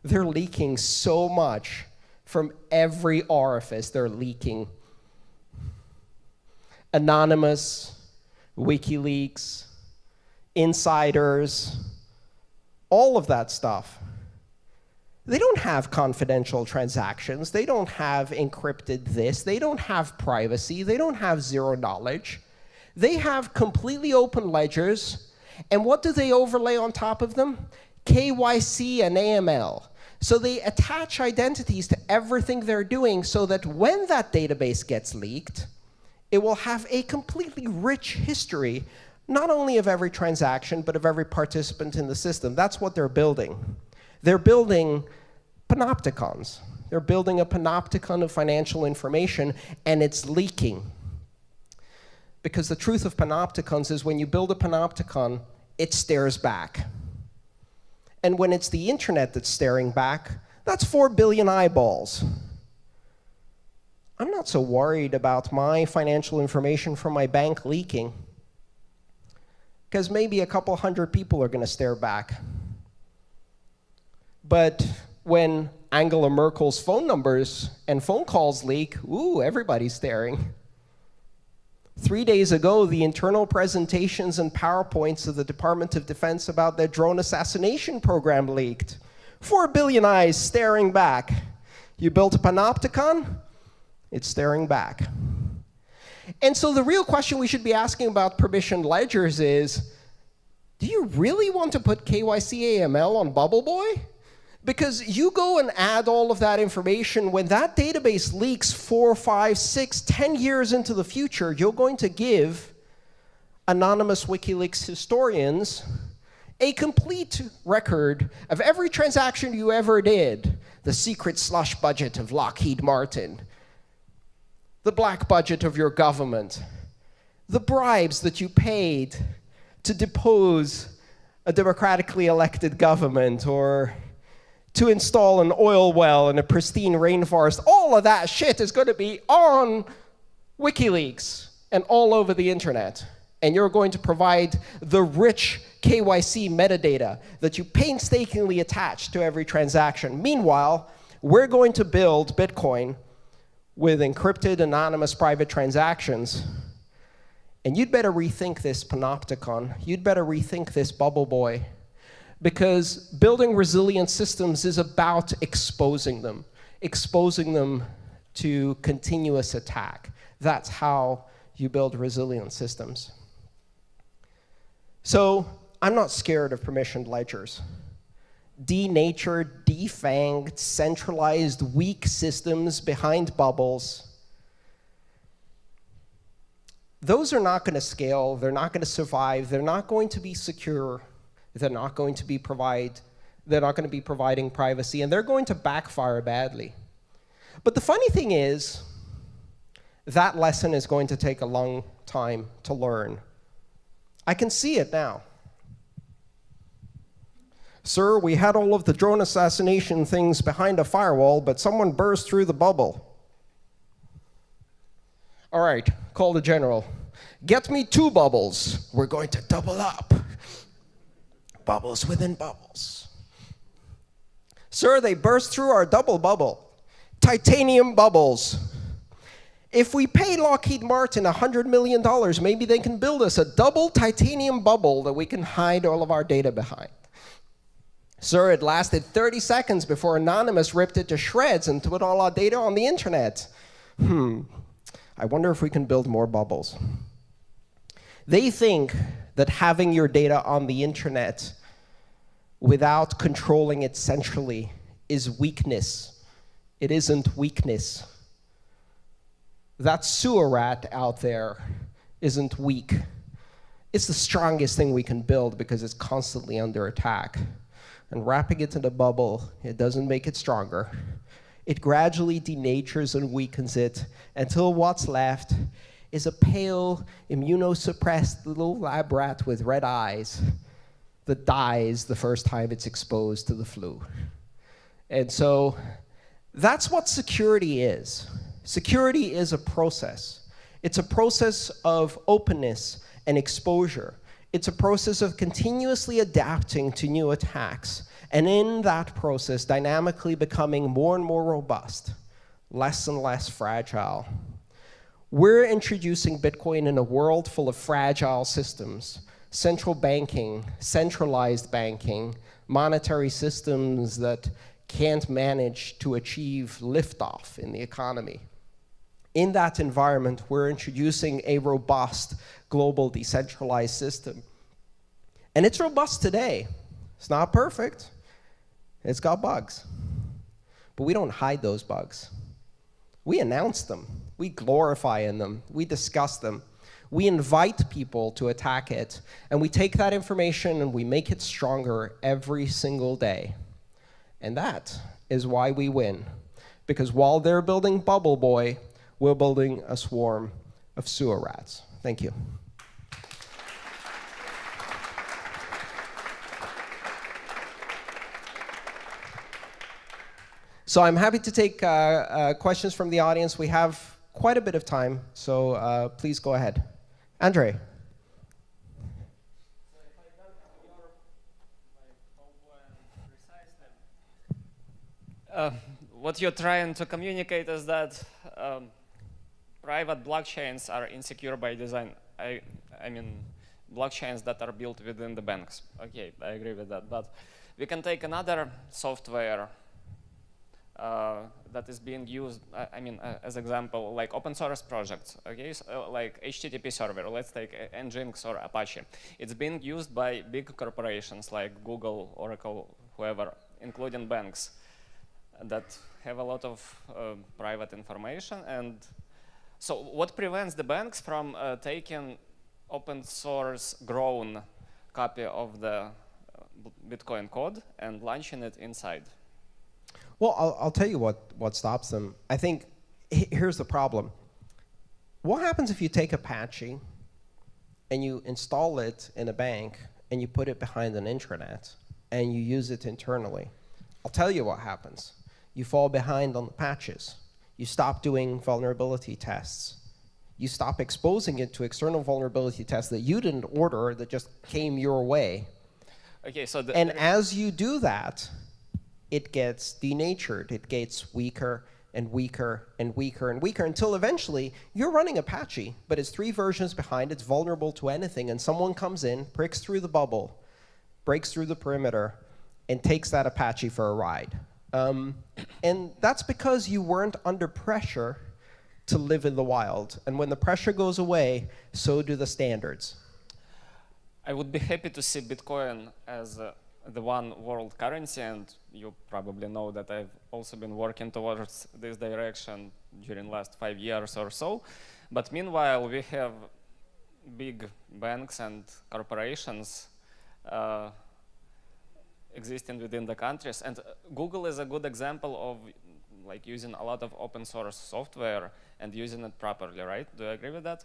They're leaking so much from every orifice. They're leaking. Anonymous, WikiLeaks, insiders, all of that stuff. They don't have confidential transactions. They don't have encrypted this. They don't have privacy. They don't have zero knowledge. They have completely open ledgers. And what do they overlay on top of them? KYC and AML. So they attach identities to everything they're doing so that when that database gets leaked, it will have a completely rich history, not only of every transaction, but of every participant in the system. That's what they're building. They're building panopticons. They're building a panopticon of financial information, and it's leaking. Because the truth of panopticons is when you build a panopticon, it stares back. And when it's the internet that's staring back, that's 4 billion eyeballs. I'm not so worried about my financial information from my bank leaking, because maybe a couple hundred people are going to stare back. But when Angela Merkel's phone numbers and phone calls leak, ooh, everybody's staring. 3 days ago, the internal presentations and PowerPoints of the Department of Defense about their drone assassination program leaked. 4 billion eyes staring back. You built a panopticon, it's staring back. And so the real question we should be asking about permissioned ledgers is, do you really want to put KYC AML on Bubble Boy? Because you go and add all of that information, when that database leaks 4, 5, 6, 10 years into the future, you're going to give anonymous WikiLeaks historians a complete record of every transaction you ever did. The secret slush budget of Lockheed Martin, the black budget of your government, the bribes that you paid to depose a democratically elected government, or to install an oil well in a pristine rainforest. All of that shit is going to be on WikiLeaks and all over the internet. And you're going to provide the rich KYC metadata that you painstakingly attach to every transaction. Meanwhile, we're going to build Bitcoin with encrypted, anonymous private transactions. And you'd better rethink this panopticon. You'd better rethink this bubble boy. Because building resilient systems is about exposing them to continuous attack. That's how you build resilient systems. So I'm not scared of permissioned ledgers. Denatured, defanged, centralized, weak systems behind bubbles. Those are not going to scale. They're not going to survive. They're not going to be secure. They're not going to be providing privacy, and they're going to backfire badly. But the funny thing is, that lesson is going to take a long time to learn. I can see it now. Sir, we had all of the drone assassination things behind a firewall, but someone burst through the bubble. All right, call the general. Get me 2 bubbles. We're going to double up. Bubbles within bubbles. Sir, they burst through our double bubble. Titanium bubbles. If we pay Lockheed Martin $100 million, maybe they can build us a double titanium bubble that we can hide all of our data behind. Sir, it lasted 30 seconds before Anonymous ripped it to shreds and put all our data on the internet. I wonder if we can build more bubbles. They think that having your data on the internet without controlling it centrally is weakness. It isn't weakness. That sewer rat out there isn't weak. It's the strongest thing we can build because it's constantly under attack. And wrapping it in a bubble, it doesn't make it stronger. It gradually denatures and weakens it until what's left is a pale, immunosuppressed little lab rat with red eyes that dies the first time it's exposed to the flu. And so that's what security is. Security is a process. It's a process of openness and exposure. It's a process of continuously adapting to new attacks, and in that process, dynamically becoming more and more robust, less and less fragile. We're introducing Bitcoin in a world full of fragile systems, central banking, centralized banking, monetary systems that can't manage to achieve liftoff in the economy. In that environment, we're introducing a robust, global, decentralized system. And it's robust today. It's not perfect. It's got bugs. But we don't hide those bugs. We announce them. We glorify in them. We discuss them. We invite people to attack it. And we take that information and we make it stronger every single day. And that is why we win. Because while they're building Bubble Boy, we're building a swarm of sewer rats. Thank you. So I'm happy to take questions from the audience. We have quite a bit of time, so please go ahead. Andre. What you're trying to communicate is that private blockchains are insecure by design. I mean, blockchains that are built within the banks. Okay, I agree with that. But we can take another software that is being used, as example, like open source projects, okay? So, like HTTP server, let's take Nginx or Apache. It's being used by big corporations like Google, Oracle, whoever, including banks that have a lot of private information. And so what prevents the banks from taking open source grown copy of the Bitcoin code and launching it inside? Well, I'll tell you what stops them. I think here's the problem. What happens if you take Apache and you install it in a bank and you put it behind an intranet and you use it internally? I'll tell you what happens. You fall behind on the patches. You stop doing vulnerability tests. You stop exposing it to external vulnerability tests that you didn't order, that just came your way. Okay, so and as you do that, it gets denatured. It gets weaker and weaker and weaker and weaker until eventually you're running Apache, but it's 3 versions behind, it's vulnerable to anything, and someone comes in, pricks through the bubble, breaks through the perimeter, and takes that Apache for a ride. And that's because you weren't under pressure to live in the wild. And when the pressure goes away, so do the standards. I would be happy to see Bitcoin as the one world currency, and you probably know that I've also been working towards this direction during the last 5 years or so. But meanwhile, we have big banks and corporations existing within the countries. And Google is a good example of like using a lot of open source software and using it properly, right? Do you agree with that?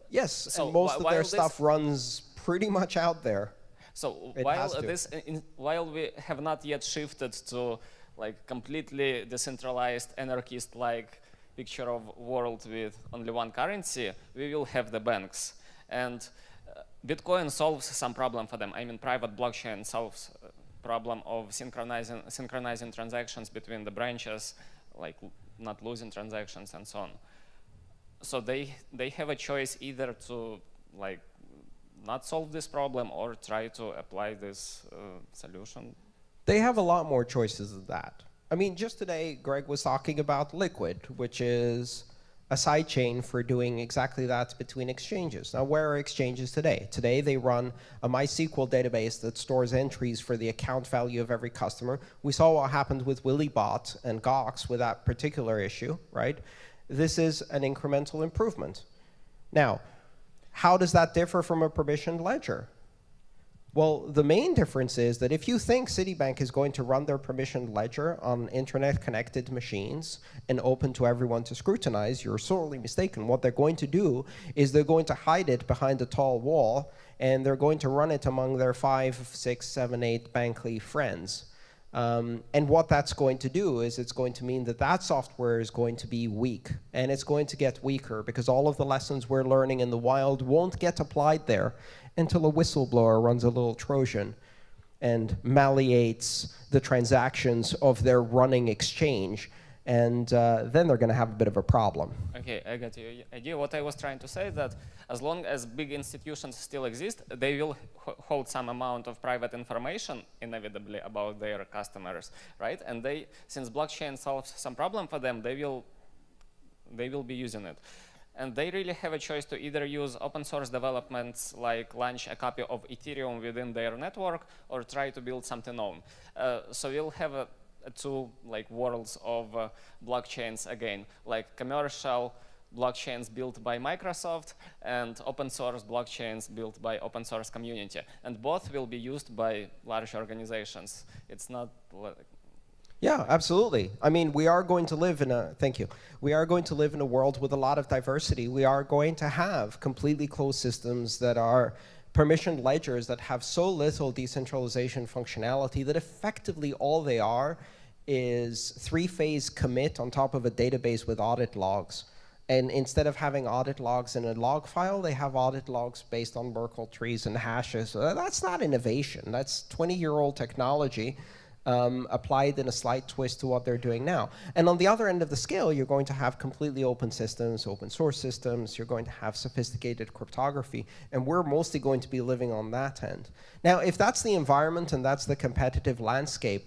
Yes, So and most of their stuff runs pretty much out there. So It while has to. while we have not yet shifted to like completely decentralized anarchist-like picture of world with only one currency, we will have the banks. And Bitcoin solves some problem for them. I mean, private blockchain solves problem of synchronizing transactions between the branches, like not losing transactions and so on. So they have a choice either to like not solve this problem or try to apply this solution. They have a lot more choices than that. I mean, just today, Greg was talking about Liquid, which is a sidechain for doing exactly that between exchanges. Now, where are exchanges today? Today, they run a MySQL database that stores entries for the account value of every customer. We saw what happened with Willybot and Gox with that particular issue, right? This is an incremental improvement. Now, how does that differ from a permissioned ledger? Well, the main difference is that if you think Citibank is going to run their permissioned ledger on internet-connected machines and open to everyone to scrutinize, you're sorely mistaken. What they're going to do is they're going to hide it behind a tall wall, and they're going to run it among their 5, 6, 7, 8 Bankly friends. And what that's going to do is it's going to mean that that software is going to be weak, and it's going to get weaker because all of the lessons we're learning in the wild won't get applied there until a whistleblower runs a little Trojan and malleates the transactions of their running exchange, and then they're going to have a bit of a problem. Okay, I got your idea. What I was trying to say is that as long as big institutions still exist, they will hold some amount of private information inevitably about their customers, right? And they, since blockchain solves some problem for them, they will be using it. And they really have a choice to either use open source developments, like launch a copy of Ethereum within their network, or try to build something own. So we'll have two like worlds of blockchains again, like commercial blockchains built by Microsoft and open source blockchains built by open source community. And both will be used by large organizations. It's not like Yeah, absolutely. I mean, we are going to live in a, thank you. We are going to live in a world with a lot of diversity. We are going to have completely closed systems that are permissioned ledgers that have so little decentralization functionality that effectively all they are is 3-phase commit on top of a database with audit logs. And instead of having audit logs in a log file, they have audit logs based on Merkle trees and hashes. That's not innovation. That's 20-year-old technology applied in a slight twist to what they're doing now. And on the other end of the scale, you're going to have completely open systems, open source systems. You're going to have sophisticated cryptography. And we're mostly going to be living on that end. Now, if that's the environment and that's the competitive landscape,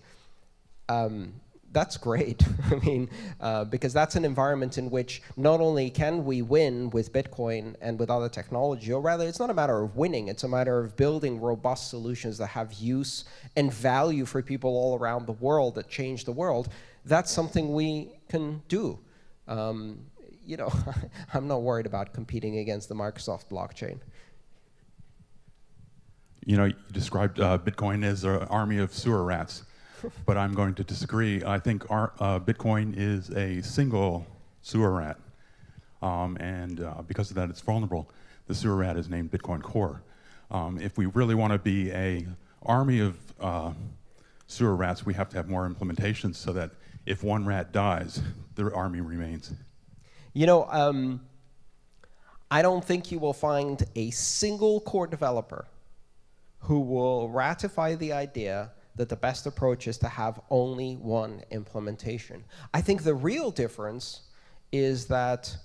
that's great. I mean, because that's an environment in which not only can we win with Bitcoin and with other technology, or rather, it's not a matter of winning, it's a matter of building robust solutions that have use and value for people all around the world, that change the world. That's something we can do. You know, I'm not worried about competing against the Microsoft blockchain. You know, you described Bitcoin as an army of sewer rats. But I'm going to disagree. I think Bitcoin is a single sewer rat. And because of that, it's vulnerable. The sewer rat is named Bitcoin Core. If we really want to be an army of sewer rats, we have to have more implementations so that if one rat dies, the army remains. You know, I don't think you will find a single core developer who will ratify the idea that the best approach is to have only one implementation. I think the real difference is that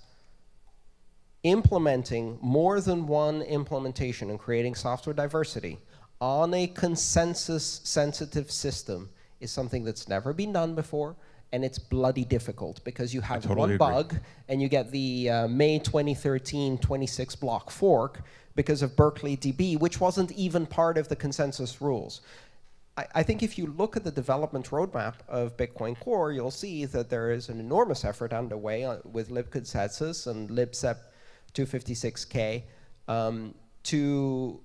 implementing more than one implementation and creating software diversity on a consensus-sensitive system is something that's never been done before, and it's bloody difficult because you have one bug and you get the May 2013 26 block fork because of Berkeley DB, which wasn't even part of the consensus rules. I think if you look at the development roadmap of Bitcoin Core, you'll see that there is an enormous effort underway with libconsensus and libsep 256K to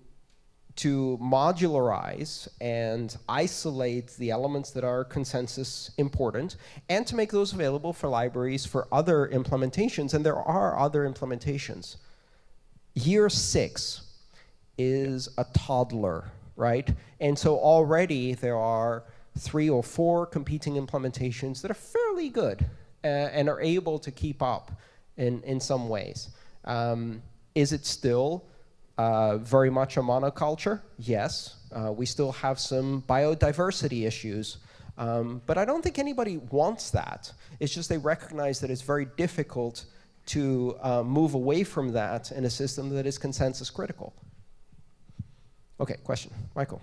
modularize and isolate the elements that are consensus important and to make those available for libraries for other implementations. And there are other implementations. Year 6 is a toddler right? And so already there are 3 or 4 competing implementations that are fairly good and are able to keep up in some ways. Is it still very much a monoculture? Yes. We still have some biodiversity issues. But I don't think anybody wants that. It's just they recognize that it's very difficult to move away from that in a system that is consensus critical. Okay, question. Michael.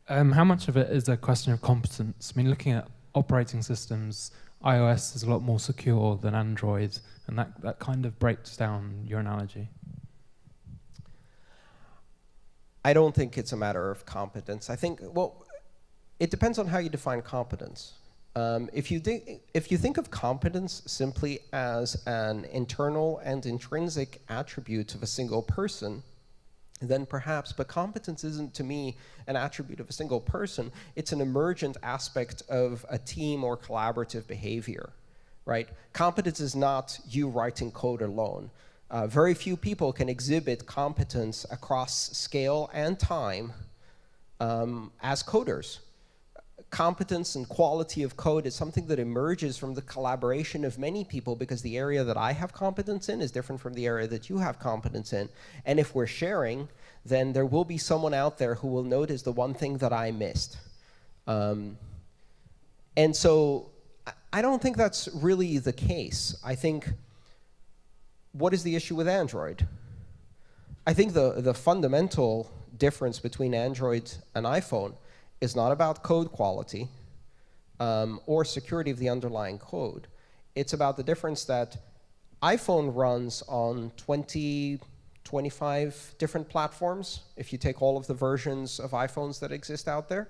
How much of it is a question of competence? I mean, looking at operating systems, iOS is a lot more secure than Android, and that kind of breaks down your analogy. I don't think it's a matter of competence. I think, well, it depends on how you define competence. If you think of competence simply as an internal and intrinsic attribute of a single person, then perhaps, but competence isn't to me an attribute of a single person, it's an emergent aspect of a team or collaborative behavior, right? Competence is not you writing code alone. Very few people can exhibit competence across scale and time as coders. Competence and quality of code is something that emerges from the collaboration of many people, because the area that I have competence in is different from the area that you have competence in. And if we're sharing, then there will be someone out there who will notice the one thing that I missed. And so I don't think that's really the case. I think, what is the issue with Android? I think the fundamental difference between Android and iPhone is not about code quality or security of the underlying code. It's about the difference that iPhone runs on 20, 25 different platforms, if you take all of the versions of iPhones that exist out there.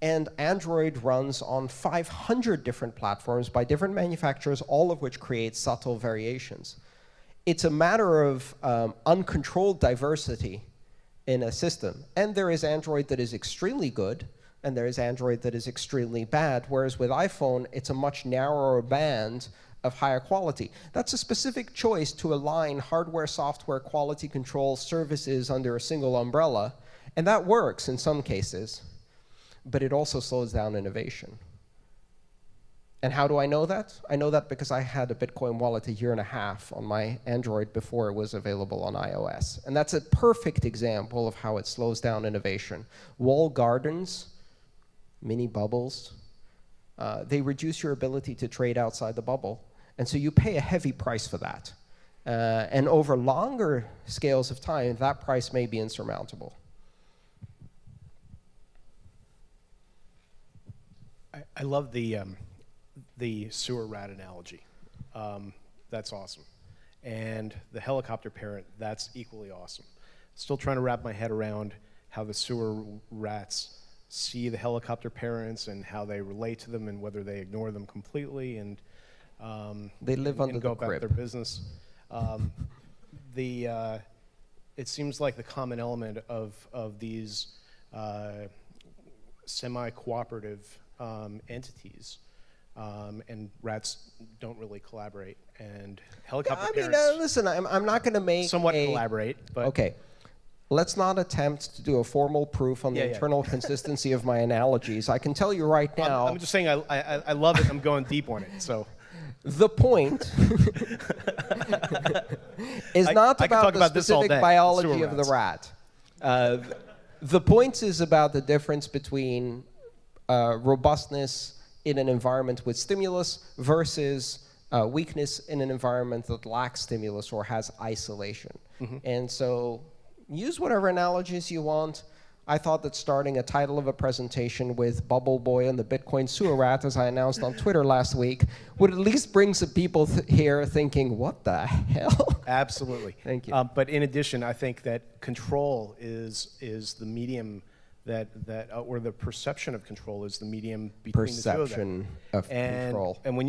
And Android runs on 500 different platforms by different manufacturers, all of which create subtle variations. It's a matter of uncontrolled diversity in a system. And there is Android that is extremely good, and there is Android that is extremely bad, whereas with iPhone, it's a much narrower band of higher quality. That's a specific choice to align hardware, software, quality control services under a single umbrella, and that works in some cases, but it also slows down innovation. And how do I know that? I know that because I had a Bitcoin wallet 1.5 years on my Android before it was available on iOS. And that's a perfect example of how it slows down innovation. Walled gardens, mini bubbles, they reduce your ability to trade outside the bubble. And so you pay a heavy price for that. And over longer scales of time, that price may be insurmountable. I love the sewer rat analogy. That's awesome. And the helicopter parent, that's equally awesome. Still trying to wrap my head around how the sewer rats see the helicopter parents and how they relate to them and whether they ignore them completely and they live under and go the about crib. their business. It seems like the common element of these semi-cooperative entities, and rats don't really collaborate, and helicopter parents listen, I'm not going to make somewhat collaborate, but okay. Let's not attempt to do a formal proof on the internal consistency of my analogies. I can tell you right now. I'm just saying I love it. I'm going deep on it. So the point is not about the specific biology of the rat. The point is about the difference between robustness in an environment with stimulus versus weakness in an environment that lacks stimulus or has isolation. And so use whatever analogies you want. I thought that starting a title of a presentation with Bubble Boy and the Bitcoin sewer rat, as I announced on Twitter last week, would at least bring some people here thinking, what the hell? Absolutely. Thank you. But in addition, I think that control is the medium that or the perception of control is the medium between the two of them. Control. And when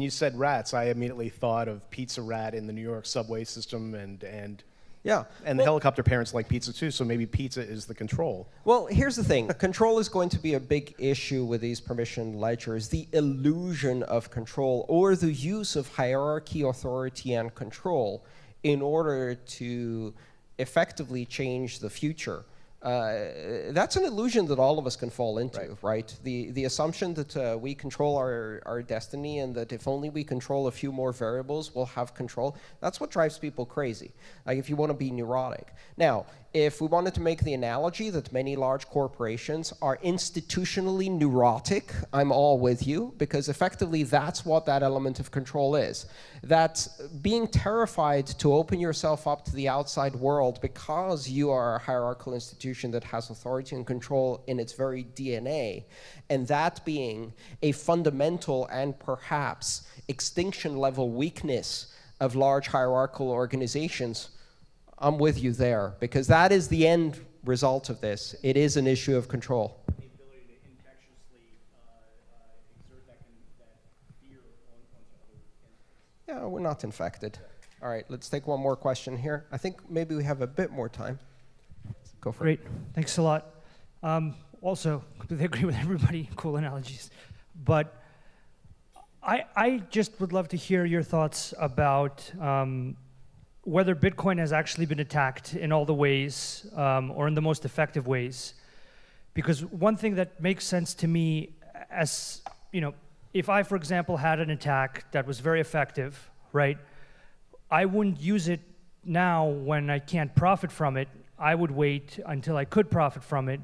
you said rats, I immediately thought of Pizza Rat in the New York subway system and yeah. And the helicopter parents like pizza too, so maybe pizza is the control. Well, here's the thing. Control is going to be a big issue with these permission ledgers. The illusion of control or the use of hierarchy, authority, and control in order to effectively change the future. That's an illusion that all of us can fall into, right? The assumption that we control our destiny and that if only we control a few more variables, we'll have control. That's what drives people crazy, like if you want to be neurotic. Now, if we wanted to make the analogy that many large corporations are institutionally neurotic, I'm all with you, because effectively that's what that element of control is. That being terrified to open yourself up to the outside world because you are a hierarchical institution that has authority and control in its very DNA, and that being a fundamental and perhaps extinction level weakness of large hierarchical organizations, I'm with you there, because that is the end result of this. It is an issue of control. The ability to infectiously exert that fear onto other entities. Yeah, we're not infected. All right, let's take one more question here. I think maybe we have a bit more time. Go for it. Great, thanks a lot. Also, completely agree with everybody, cool analogies. But I just would love to hear your thoughts about whether Bitcoin has actually been attacked in all the ways or in the most effective ways. Because one thing that makes sense to me, as you know, if I, for example, had an attack that was very effective, right, I wouldn't use it now when I can't profit from it. I would wait until I could profit from it,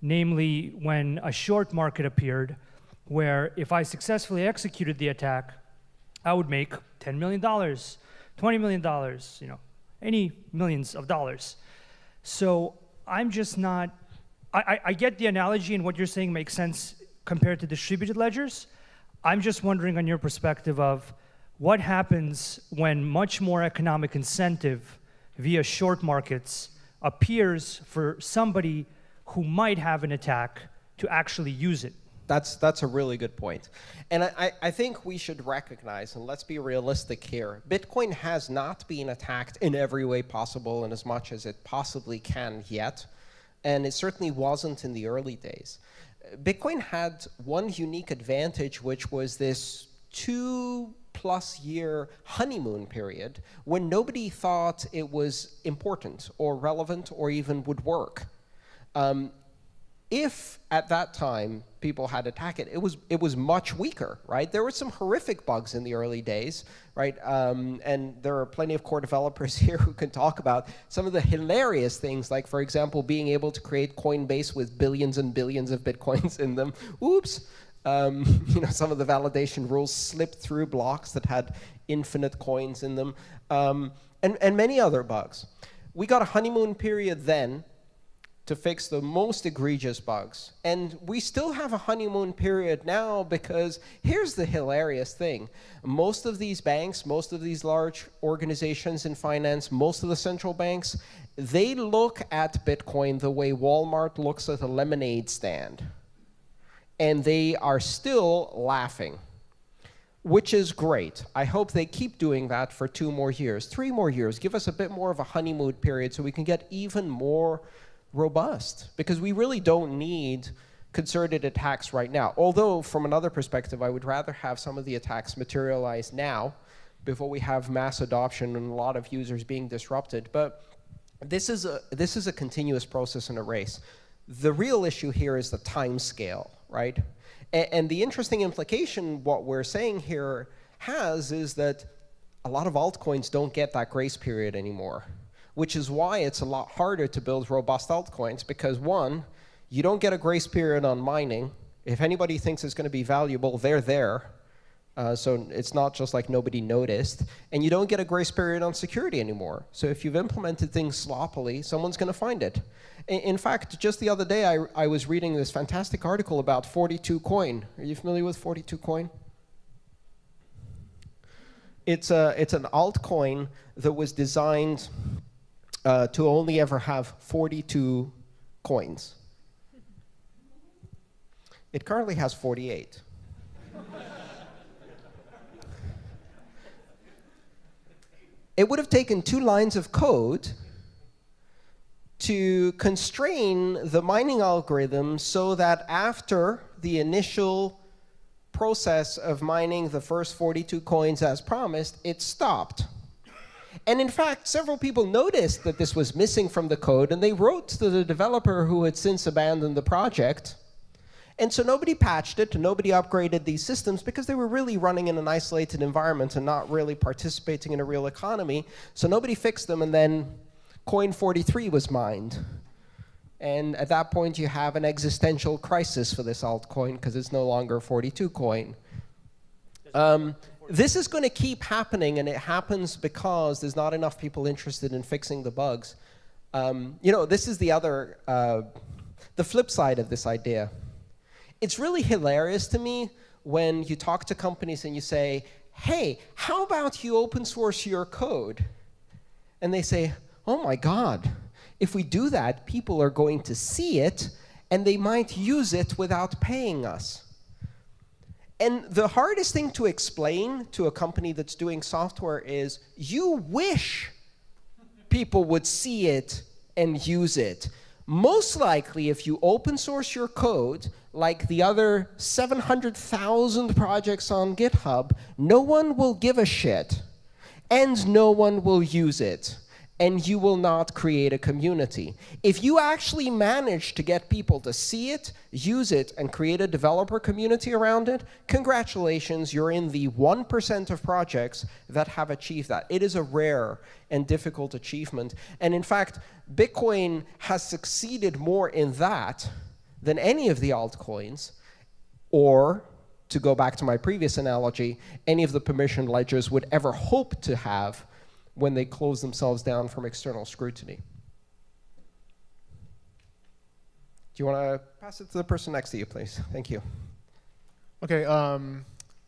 namely when a short market appeared, where if I successfully executed the attack, I would make $10 million. $20 million, you know, any millions of dollars. So I'm just not, I get the analogy and what you're saying makes sense compared to distributed ledgers. I'm just wondering on your perspective of what happens when much more economic incentive via short markets appears for somebody who might have an attack to actually use it. That's a really good point. And I think we should recognize, and let's be realistic here, Bitcoin has not been attacked in every way possible and as much as it possibly can yet. And it certainly wasn't in the early days. Bitcoin had one unique advantage, which was this 2+ year honeymoon period when nobody thought it was important or relevant or even would work. If at that time people had attacked it, it was much weaker, right? There were some horrific bugs in the early days, right? And there are plenty of core developers here who can talk about some of the hilarious things, like, for example, being able to create Coinbase with billions and billions of Bitcoins in them. Oops. You know, some of the validation rules slipped through blocks that had infinite coins in them, and many other bugs. We got a honeymoon period then to fix the most egregious bugs. And we still have a honeymoon period now, because here's the hilarious thing. Most of these banks, most of these large organizations in finance, most of the central banks, they look at Bitcoin the way Walmart looks at a lemonade stand. And they are still laughing, which is great. I hope they keep doing that for 2 more years, 3 more years. Give us a bit more of a honeymoon period so we can get even more robust, because we really don't need concerted attacks right now. Although, from another perspective, I would rather have some of the attacks materialize now before we have mass adoption and a lot of users being disrupted. But this is a continuous process and a race. The real issue here is the time scale, right? And the interesting implication what we're saying here is that a lot of altcoins don't get that grace period anymore, which is why it's a lot harder to build robust altcoins, because one, you don't get a grace period on mining. If anybody thinks it's going to be valuable, they're there. So it's not just like nobody noticed. And you don't get a grace period on security anymore. So if you've implemented things sloppily, someone's going to find it. In fact, just the other day, I was reading this fantastic article about 42 coin. Are you familiar with 42 coin? It's an altcoin that was designed to only ever have 42 coins. It currently has 48. It would have taken 2 lines of code to constrain the mining algorithm so that after the initial process of mining the first 42 coins as promised, it stopped. And in fact, several people noticed that this was missing from the code, and they wrote to the developer who had since abandoned the project. And so nobody patched it, and nobody upgraded these systems because they were really running in an isolated environment and not really participating in a real economy. So nobody fixed them, and then coin 43 was mined. And at that point, you have an existential crisis for this altcoin because it's no longer a 42 coin. This is going to keep happening, and it happens because there's not enough people interested in fixing the bugs. This is the other, the flip side of this idea. It's really hilarious to me when you talk to companies and you say, hey, how about you open source your code? And they say, oh my God, if we do that, people are going to see it, and they might use it without paying us. And the hardest thing to explain to a company that's doing software is, you wish people would see it and use it. Most likely, if you open source your code, like the other 700,000 projects on GitHub, no one will give a shit, and no one will use it. And you will not create a community. If you actually manage to get people to see it, use it, and create a developer community around it, congratulations, you're in the 1% of projects that have achieved that. It is a rare and difficult achievement. And in fact, Bitcoin has succeeded more in that than any of the altcoins, or, to go back to my previous analogy, any of the permission ledgers would ever hope to have when they close themselves down from external scrutiny. Do you want to pass it to the person next to you, please? Thank you. Okay,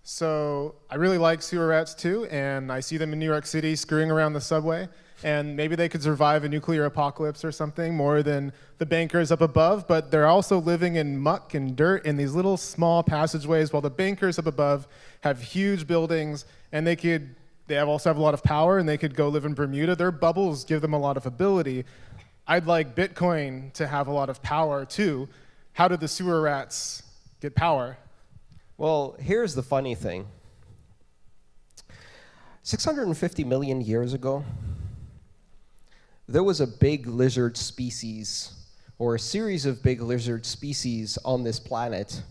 so I really like sewer rats too, and I see them in New York City scurrying around the subway, and maybe they could survive a nuclear apocalypse or something more than the bankers up above, but they're also living in muck and dirt in these little small passageways, while the bankers up above have huge buildings, and they also have a lot of power, and they could go live in Bermuda. Their bubbles give them a lot of ability. I'd like Bitcoin to have a lot of power too. How did the sewer rats get power? Well, here's the funny thing. 650 million years ago, there was a big lizard species, or a series of big lizard species on this planet.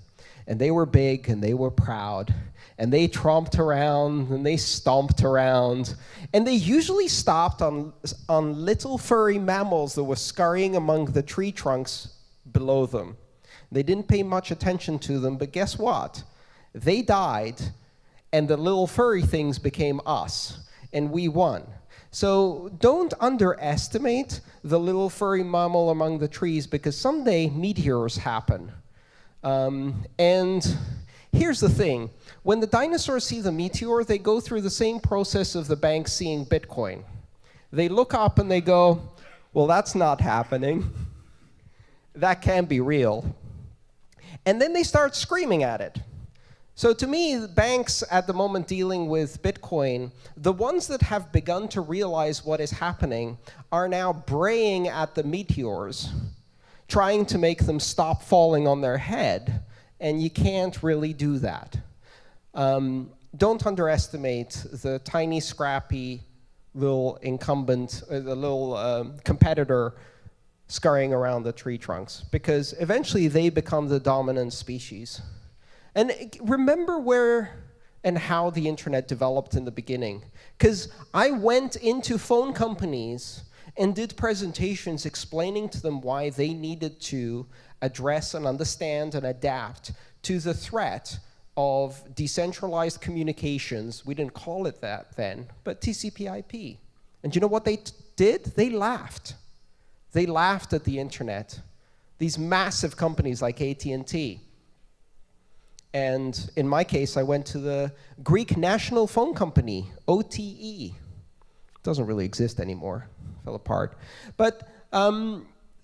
And they were big, and they were proud. And they tromped around, and they stomped around. And they usually stopped on little furry mammals that were scurrying among the tree trunks below them. They didn't pay much attention to them, but guess what? They died, and the little furry things became us, and we won. So don't underestimate the little furry mammal among the trees, because someday meteors happen. And here's the thing. When the dinosaurs see the meteor, they go through the same process of the banks seeing Bitcoin. They look up and they go, well, that's not happening. That can't be real. And then they start screaming at it. So to me, the banks at the moment dealing with Bitcoin, the ones that have begun to realize what is happening are now braying at the meteors, trying to make them stop falling on their head. And you can't really do that. Don't underestimate the tiny, scrappy little incumbent, the little competitor scurrying around the tree trunks, because eventually they become the dominant species. And remember where and how the internet developed in the beginning. Because I went into phone companies and did presentations explaining to them why they needed to address and understand and adapt to the threat of decentralized communications. We didn't call it that then, but TCP/IP. And you know what they did? They laughed. They laughed at the internet. These massive companies like AT&T. And in my case, I went to the Greek national phone company, OTE. It doesn't really exist anymore. Fell apart. But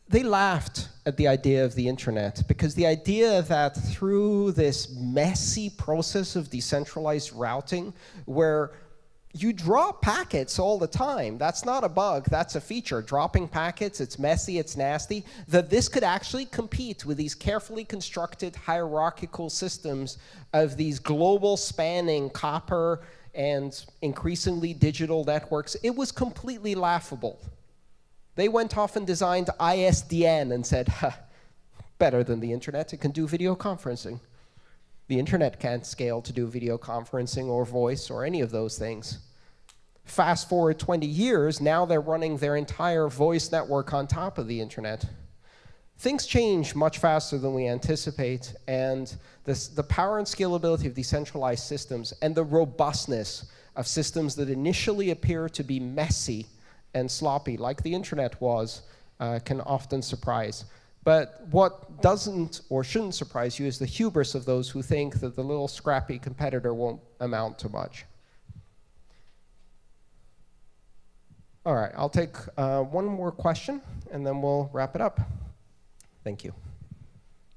they laughed at the idea of the internet, because the idea that through this messy process of decentralized routing, where you drop packets all the time, that's not a bug, that's a feature. Dropping packets, it's messy, it's nasty, that this could actually compete with these carefully constructed hierarchical systems of these global spanning copper and increasingly digital networks, it was completely laughable. They went off and designed ISDN and said, ha, better than the internet, it can do video conferencing. The internet can't scale to do video conferencing or voice or any of those things. Fast forward 20 years, now they're running their entire voice network on top of the internet. Things change much faster than we anticipate, and the power and scalability of decentralized systems and the robustness of systems that initially appear to be messy and sloppy, like the internet was, can often surprise. But what doesn't or shouldn't surprise you is the hubris of those who think that the little scrappy competitor won't amount to much. All right, I'll take one more question, and then we'll wrap it up. Thank you.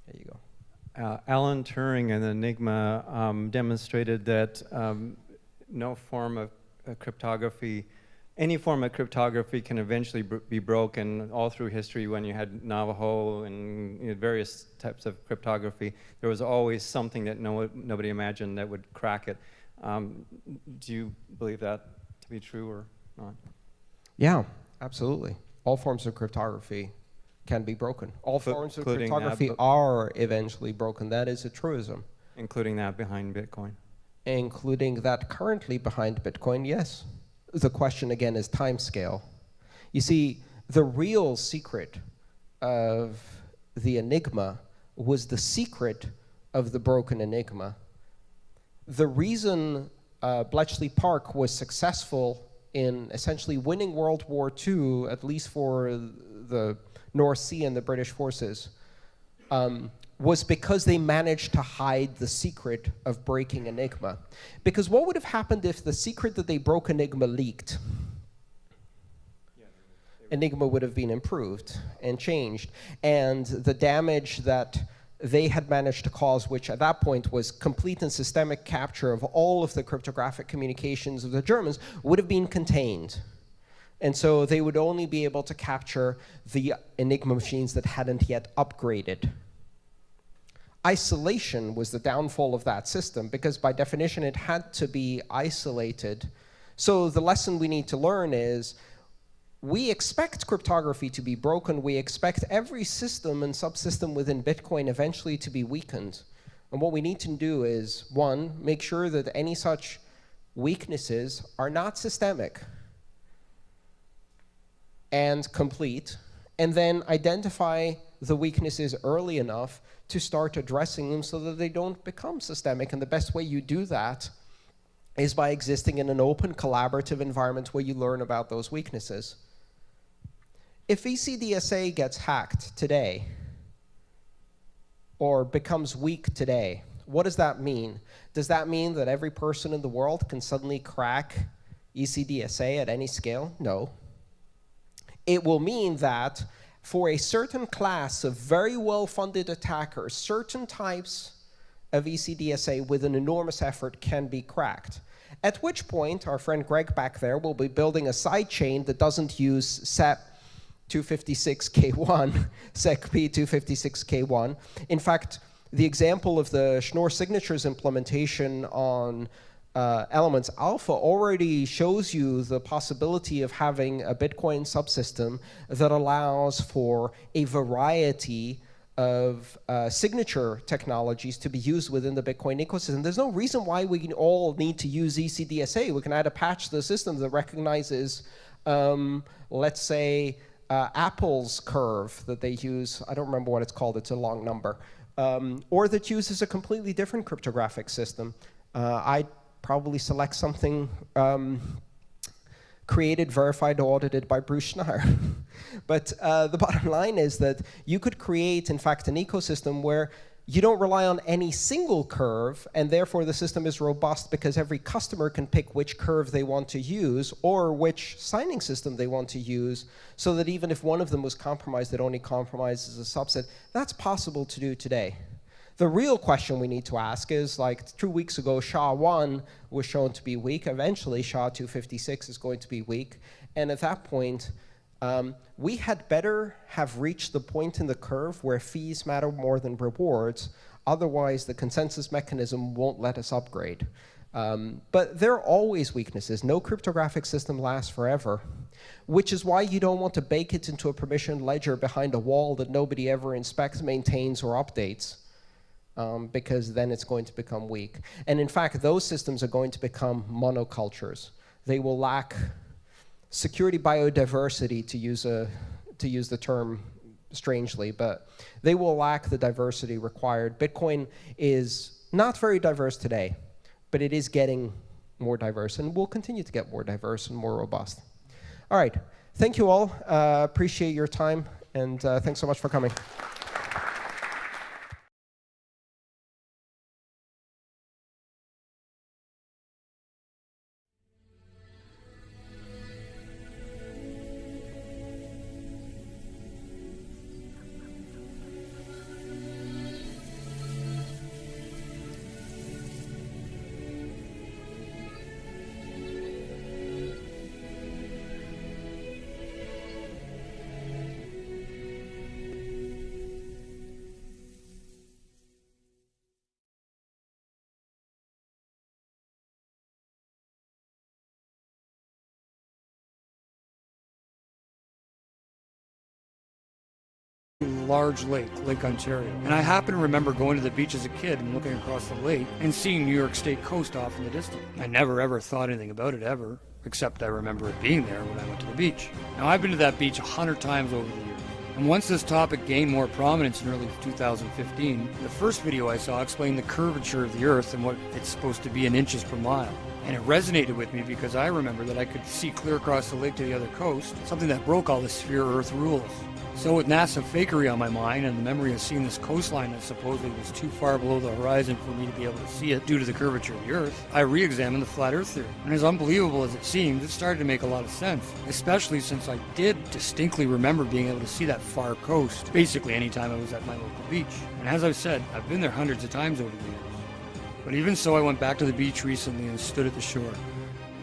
There you go. Alan Turing and Enigma demonstrated that no form of cryptography, any form of cryptography can eventually be broken. All through history, when you had Navajo and various types of cryptography, there was always something that nobody imagined that would crack it. Do you believe that to be true or not? Yeah, absolutely. All forms of cryptography can be broken. All forms of cryptography are eventually broken. That is a truism. Including that behind Bitcoin? Including that currently behind Bitcoin, yes. The question again is timescale. You see, the real secret of the Enigma was the secret of the broken Enigma. The reason Bletchley Park was successful in essentially winning World War II, at least for the North Sea and the British forces, was because they managed to hide the secret of breaking Enigma. Because what would have happened if the secret that they broke Enigma leaked? Enigma would have been improved and changed. And the damage that they had managed to cause, which at that point was complete and systemic capture of all of the cryptographic communications of the Germans, would have been contained. And so they would only be able to capture the Enigma machines that hadn't yet upgraded. Isolation was the downfall of that system, because by definition it had to be isolated. So the lesson we need to learn is, we expect cryptography to be broken. We expect every system and subsystem within Bitcoin eventually to be weakened. And what we need to do is, one, make sure that any such weaknesses are not systemic and complete, and then identify the weaknesses early enough to start addressing them so that they don't become systemic. And the best way you do that is by existing in an open, collaborative environment where you learn about those weaknesses. If ECDSA gets hacked today, or becomes weak today, what does that mean? Does that mean that every person in the world can suddenly crack ECDSA at any scale? No. It will mean that for a certain class of very well-funded attackers, certain types of ECDSA with an enormous effort can be cracked. At which point, our friend Greg back there will be building a sidechain that doesn't use SEP 256K1, SecP 256K1. In fact, the example of the Schnorr signatures implementation on Elements Alpha already shows you the possibility of having a Bitcoin subsystem that allows for a variety of signature technologies to be used within the Bitcoin ecosystem. There's no reason why we all need to use ECDSA. We can add a patch to the system that recognizes, let's say, Apple's curve that they use. I don't remember what it's called. It's a long number. Or that uses a completely different cryptographic system. I'd probably select something created, verified, audited by Bruce Schneier. But the bottom line is that you could create, in fact, an ecosystem where you don't rely on any single curve, and therefore the system is robust because every customer can pick which curve they want to use or which signing system they want to use, so that even if one of them was compromised, it only compromises a subset. That's possible to do today. The real question we need to ask is, like 2 weeks ago, SHA-1 was shown to be weak. Eventually, SHA-256 is going to be weak. And at that point, we had better have reached the point in the curve where fees matter more than rewards. Otherwise, the consensus mechanism won't let us upgrade. But there are always weaknesses. No cryptographic system lasts forever, which is why you don't want to bake it into a permissioned ledger behind a wall that nobody ever inspects, maintains, or updates, because then it's going to become weak. And in fact, those systems are going to become monocultures. They will lack security biodiversity, to use the term strangely, but they will lack the diversity required. Bitcoin is not very diverse today, but it is getting more diverse and will continue to get more diverse and more robust. All right, thank you all. Appreciate your time, and thanks so much for coming. Large lake, Lake Ontario. And I happen to remember going to the beach as a kid and looking across the lake and seeing New York State coast off in the distance. I never ever thought anything about it ever, except I remember it being there when I went to the beach. Now I've been to that beach 100 times over the years. And once this topic gained more prominence in early 2015, the first video I saw explained the curvature of the Earth and what it's supposed to be in inches per mile. And it resonated with me because I remember that I could see clear across the lake to the other coast, something that broke all the sphere-Earth rules. So with NASA fakery on my mind and the memory of seeing this coastline that supposedly was too far below the horizon for me to be able to see it due to the curvature of the Earth, I re-examined the flat Earth theory. And as unbelievable as it seemed, it started to make a lot of sense, especially since I did distinctly remember being able to see that far coast basically anytime I was at my local beach. And as I've said, I've been there hundreds of times over the years. But even so, I went back to the beach recently and stood at the shore.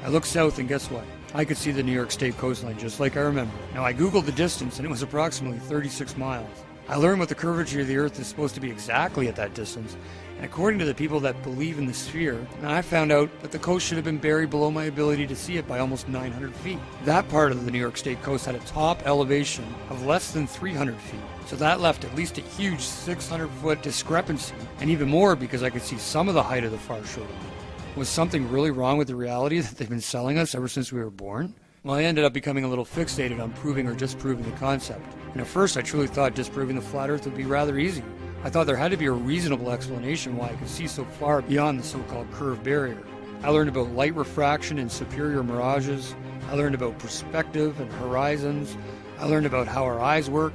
I looked south and guess what? I could see the New York State coastline just like I remember. Now I googled the distance and it was approximately 36 miles. I learned what the curvature of the Earth is supposed to be exactly at that distance, and according to the people that believe in the sphere, I found out that the coast should have been buried below my ability to see it by almost 900 feet. That part of the New York State coast had a top elevation of less than 300 feet. So that left at least a huge 600-foot discrepancy, and even more because I could see some of the height of the far shore. Was something really wrong with the reality that they've been selling us ever since we were born? Well, I ended up becoming a little fixated on proving or disproving the concept. And at first I truly thought disproving the flat Earth would be rather easy. I thought there had to be a reasonable explanation why I could see so far beyond the so-called curve barrier. I learned about light refraction and superior mirages. I learned about perspective and horizons. I learned about how our eyes work.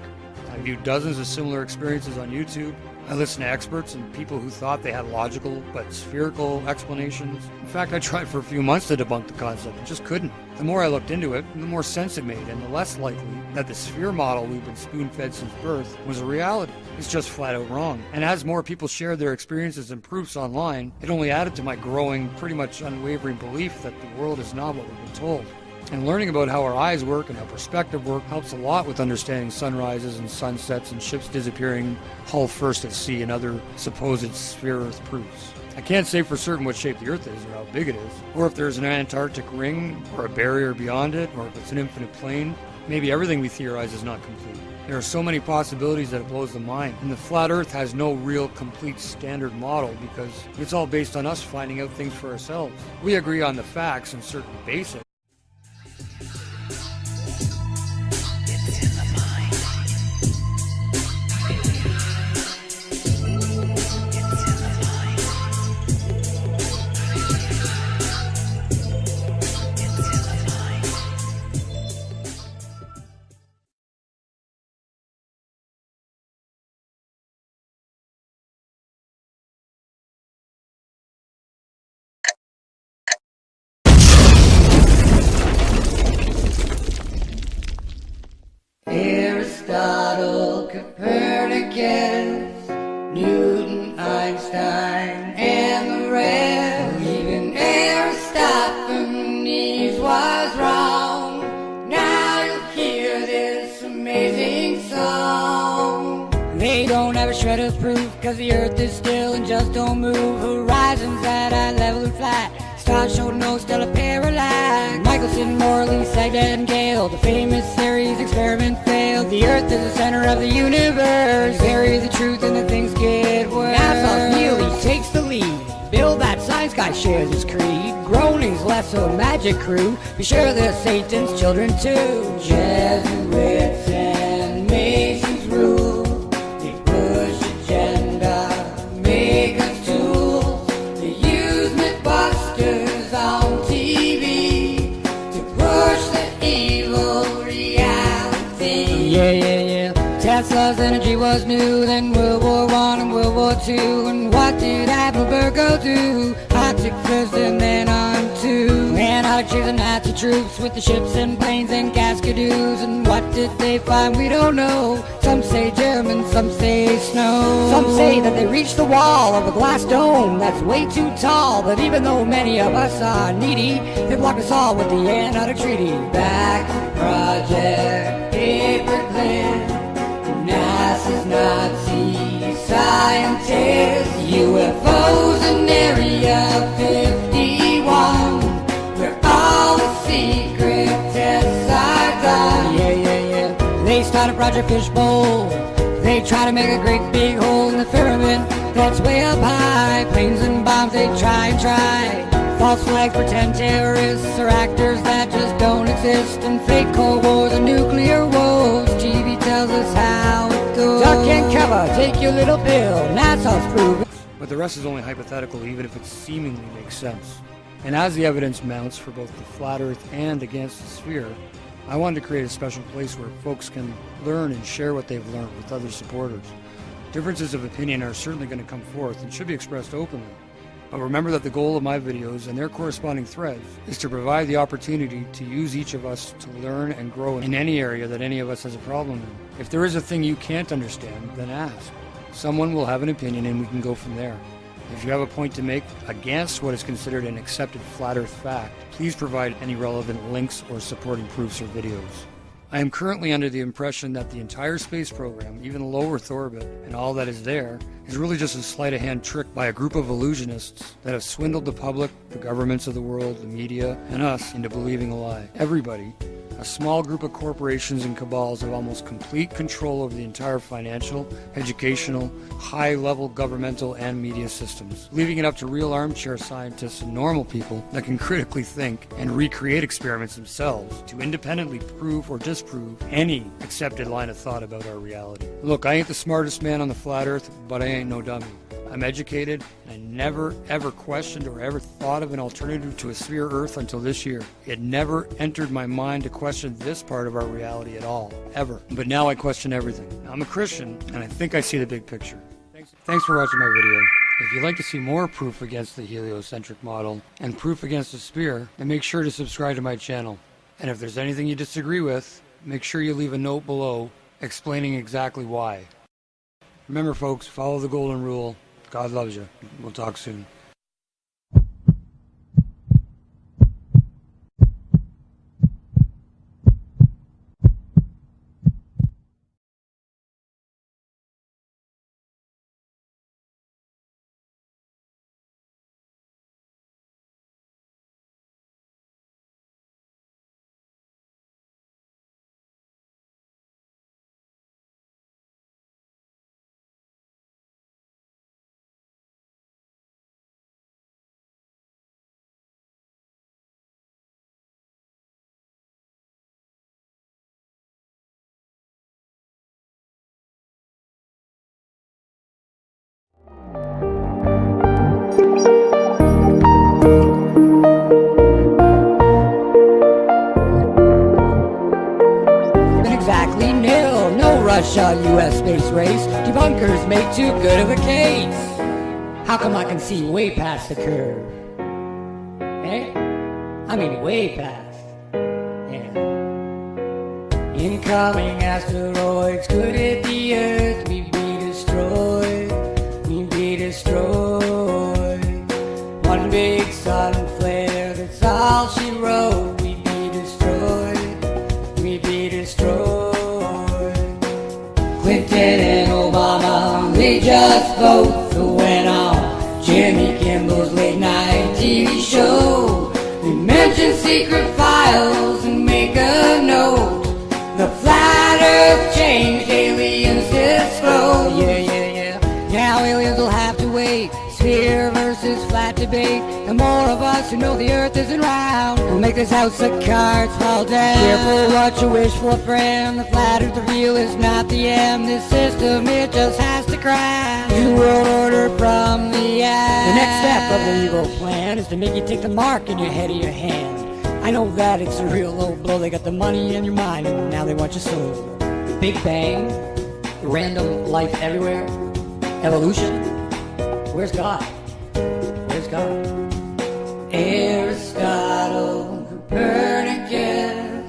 I viewed dozens of similar experiences on YouTube. I listened to experts and people who thought they had logical but spherical explanations. In fact, I tried for a few months to debunk the concept and just couldn't. The more I looked into it, the more sense it made, and the less likely that the sphere model we've been spoon-fed since birth was a reality. It's just flat out wrong. And as more people shared their experiences and proofs online, it only added to my growing, pretty much unwavering belief that the world is not what we've been told. And learning about how our eyes work and how perspective work helps a lot with understanding sunrises and sunsets and ships disappearing hull first at sea and other supposed sphere-Earth proofs. I can't say for certain what shape the Earth is or how big it is, or if there's an Antarctic ring or a barrier beyond it, or if it's an infinite plane. Maybe everything we theorize is not complete. There are so many possibilities that it blows the mind, and the flat Earth has no real complete standard model because it's all based on us finding out things for ourselves. We agree on the facts and certain basics. Aristotle, Copernicus, Newton, Einstein, and the rest. Even Aristophanes was wrong. Now you'll hear this amazing song. They don't have a shred of proof, cause the Earth is still and just don't move. Horizons at eye level and flat. Scott showed no stellar parallax. Michelson, Morley, Sagdad, and Gale. The famous series experiment failed. The Earth is the center of the universe. Bury the truth and the things get worse. NASA Neely takes the lead. Bill, that science guy, shares his creed. Groaning's less a magic crew. Be sure they're Satan's children too. Jesuits and Masons rule. They push agenda, make us tools. They use Mythbusters on TV to push the evil reality. Yeah. Tesla's energy was new, then World War I and World War II. And what did Heidelberg go do? Arctic first and then on to Antarctic trees and Nazi troops with the ships and planes and cascadoos. And what did they find? We don't know. Some say German, some say snow. Some say that they reached the wall of a glass dome that's way too tall. But even though many of us are needy, they blocked us all with the Antarctic Treaty. Back to Project Paperclip. NASA's Nazi scientists, UFOs in Area 51, where all the secret tests are done. Yeah. They start a Project Fishbowl. They try to make a great big hole in the firmament that's way up high. Planes and bombs, they try. False flags, pretend terrorists are actors that just don't exist. And fake Cold Wars and nuclear woes. TV tells us how it goes. Duck and cover, take your little pill. NASA's proven. But the rest is only hypothetical, even if it seemingly makes sense. And as the evidence mounts for both the flat Earth and against the sphere, I wanted to create a special place where folks can learn and share what they've learned with other supporters. Differences of opinion are certainly going to come forth and should be expressed openly. But remember that the goal of my videos and their corresponding threads is to provide the opportunity to use each of us to learn and grow in any area that any of us has a problem in. If there is a thing you can't understand, then ask. Someone will have an opinion and we can go from there. If you have a point to make against what is considered an accepted flat Earth fact, please provide any relevant links or supporting proofs or videos. I am currently under the impression that the entire space program, even low Earth orbit, and all that is there, is really just a sleight of hand trick by a group of illusionists that have swindled the public, the governments of the world, the media, and us into believing a lie. Everybody, a small group of corporations and cabals have almost complete control over the entire financial, educational, high-level governmental and media systems, leaving it up to real armchair scientists and normal people that can critically think and recreate experiments themselves to independently prove or disprove any accepted line of thought about our reality. Look, I ain't the smartest man on the flat Earth, but I ain't no dummy. I'm educated, and I never ever questioned or ever thought of an alternative to a sphere Earth until this year. It never entered my mind to question this part of our reality at all, ever. But now I question everything. I'm a Christian, and I think I see the big picture. Thanks for watching my video. If you'd like to see more proof against the heliocentric model and proof against the sphere, then make sure to subscribe to my channel. And if there's anything you disagree with, make sure you leave a note below explaining exactly why. Remember folks, follow the golden rule. God loves you. We'll talk soon. Russia, U.S. space race. Debunkers make too good of a case. How come I can see way past the curve? Eh? I mean way past. Yeah. Incoming asteroids, could it be Earth? We'd be destroyed. We'd be destroyed. One big sun flare, that's all she wrote. We'd be destroyed. We'd be destroyed. Clinton and Obama, they just both went on Jimmy Kimmel's late night TV. TV show. They mention secret files and make a note. The flat earth changed, aliens disclosed. Now aliens will have to wait. Sphere versus flat debate. The more of us who know the earth isn't round will make this house of cards fall down. Careful what you wish for, friend. The flat earth reveal is not the end. This system, it just has to crash. New world order from the end. The next step of the evil plan is to make you take the mark in your head or your hand. I know that it's a real low blow. They got the money in your mind and now they want your soul. Big Bang, random life everywhere, evolution. Where's God? Where's God? Aristotle, Copernicus,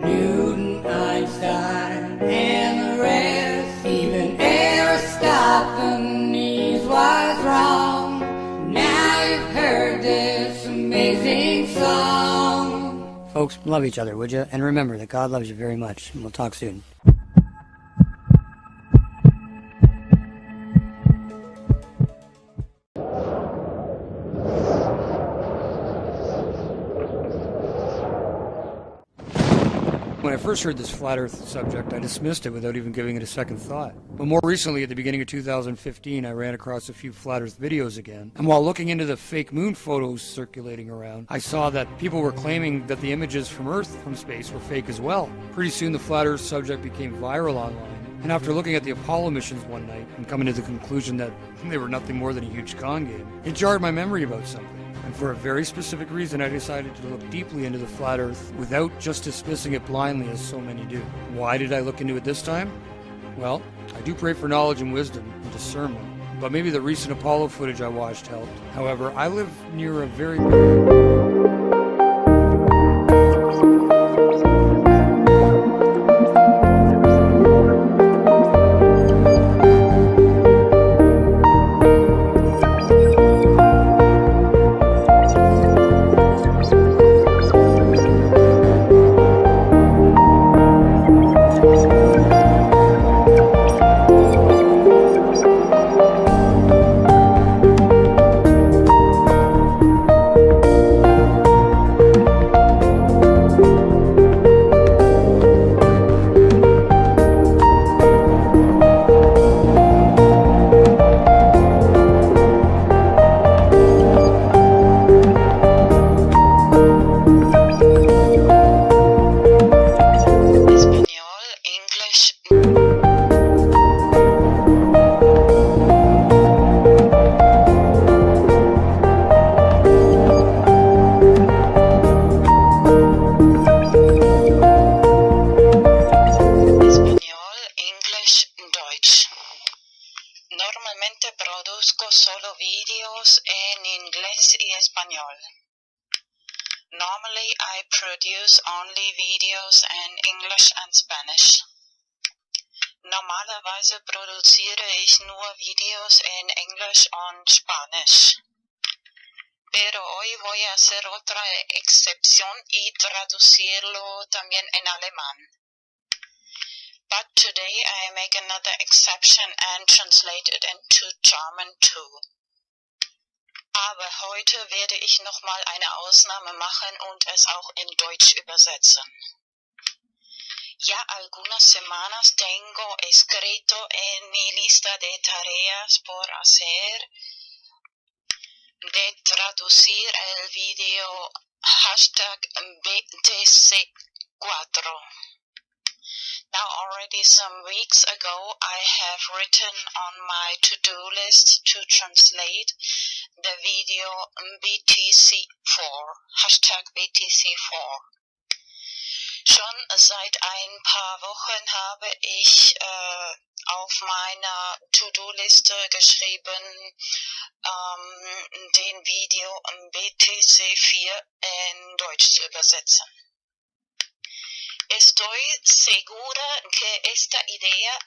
Newton, Einstein, and the rest. Even Aristophanes was wrong. Now you've heard this amazing song. Folks, love each other, would you? And remember that God loves you very much. And we'll talk soon. When I first heard this flat earth subject, I dismissed it without even giving it a second thought. But more recently, at the beginning of 2015, I ran across a few flat earth videos again. And while looking into the fake moon photos circulating around, I saw that people were claiming that the images from Earth from space were fake as well. Pretty soon the flat earth subject became viral online. And after looking at the Apollo missions one night and coming to the conclusion that they were nothing more than a huge con game, it jarred my memory about something. And for a very specific reason, I decided to look deeply into the flat earth without just dismissing it blindly as so many do. Why did I look into it this time? Well, I do pray for knowledge and wisdom and discernment, but maybe the recent Apollo footage I watched helped. However, I live near a very... Normally I produce only videos in English and Spanish. Normalerweise produziere ich nur Videos en English und Spanish. Pero hoy voy a hacer otra excepción y traducirlo también en alemán. But today I make another exception and translate it into German too. Aber heute werde ich nochmal eine Ausnahme machen und es auch in Deutsch übersetzen. Ya algunas semanas tengo escrito en mi lista de tareas por hacer de traducir el video #BTC4. Now already some weeks ago I have written on my to-do list to translate the video BTC4, #BTC4. Schon seit ein paar Wochen habe ich auf meiner To-Do-Liste geschrieben, den Video BTC4 in Deutsch zu übersetzen. Estoy segura que esta idea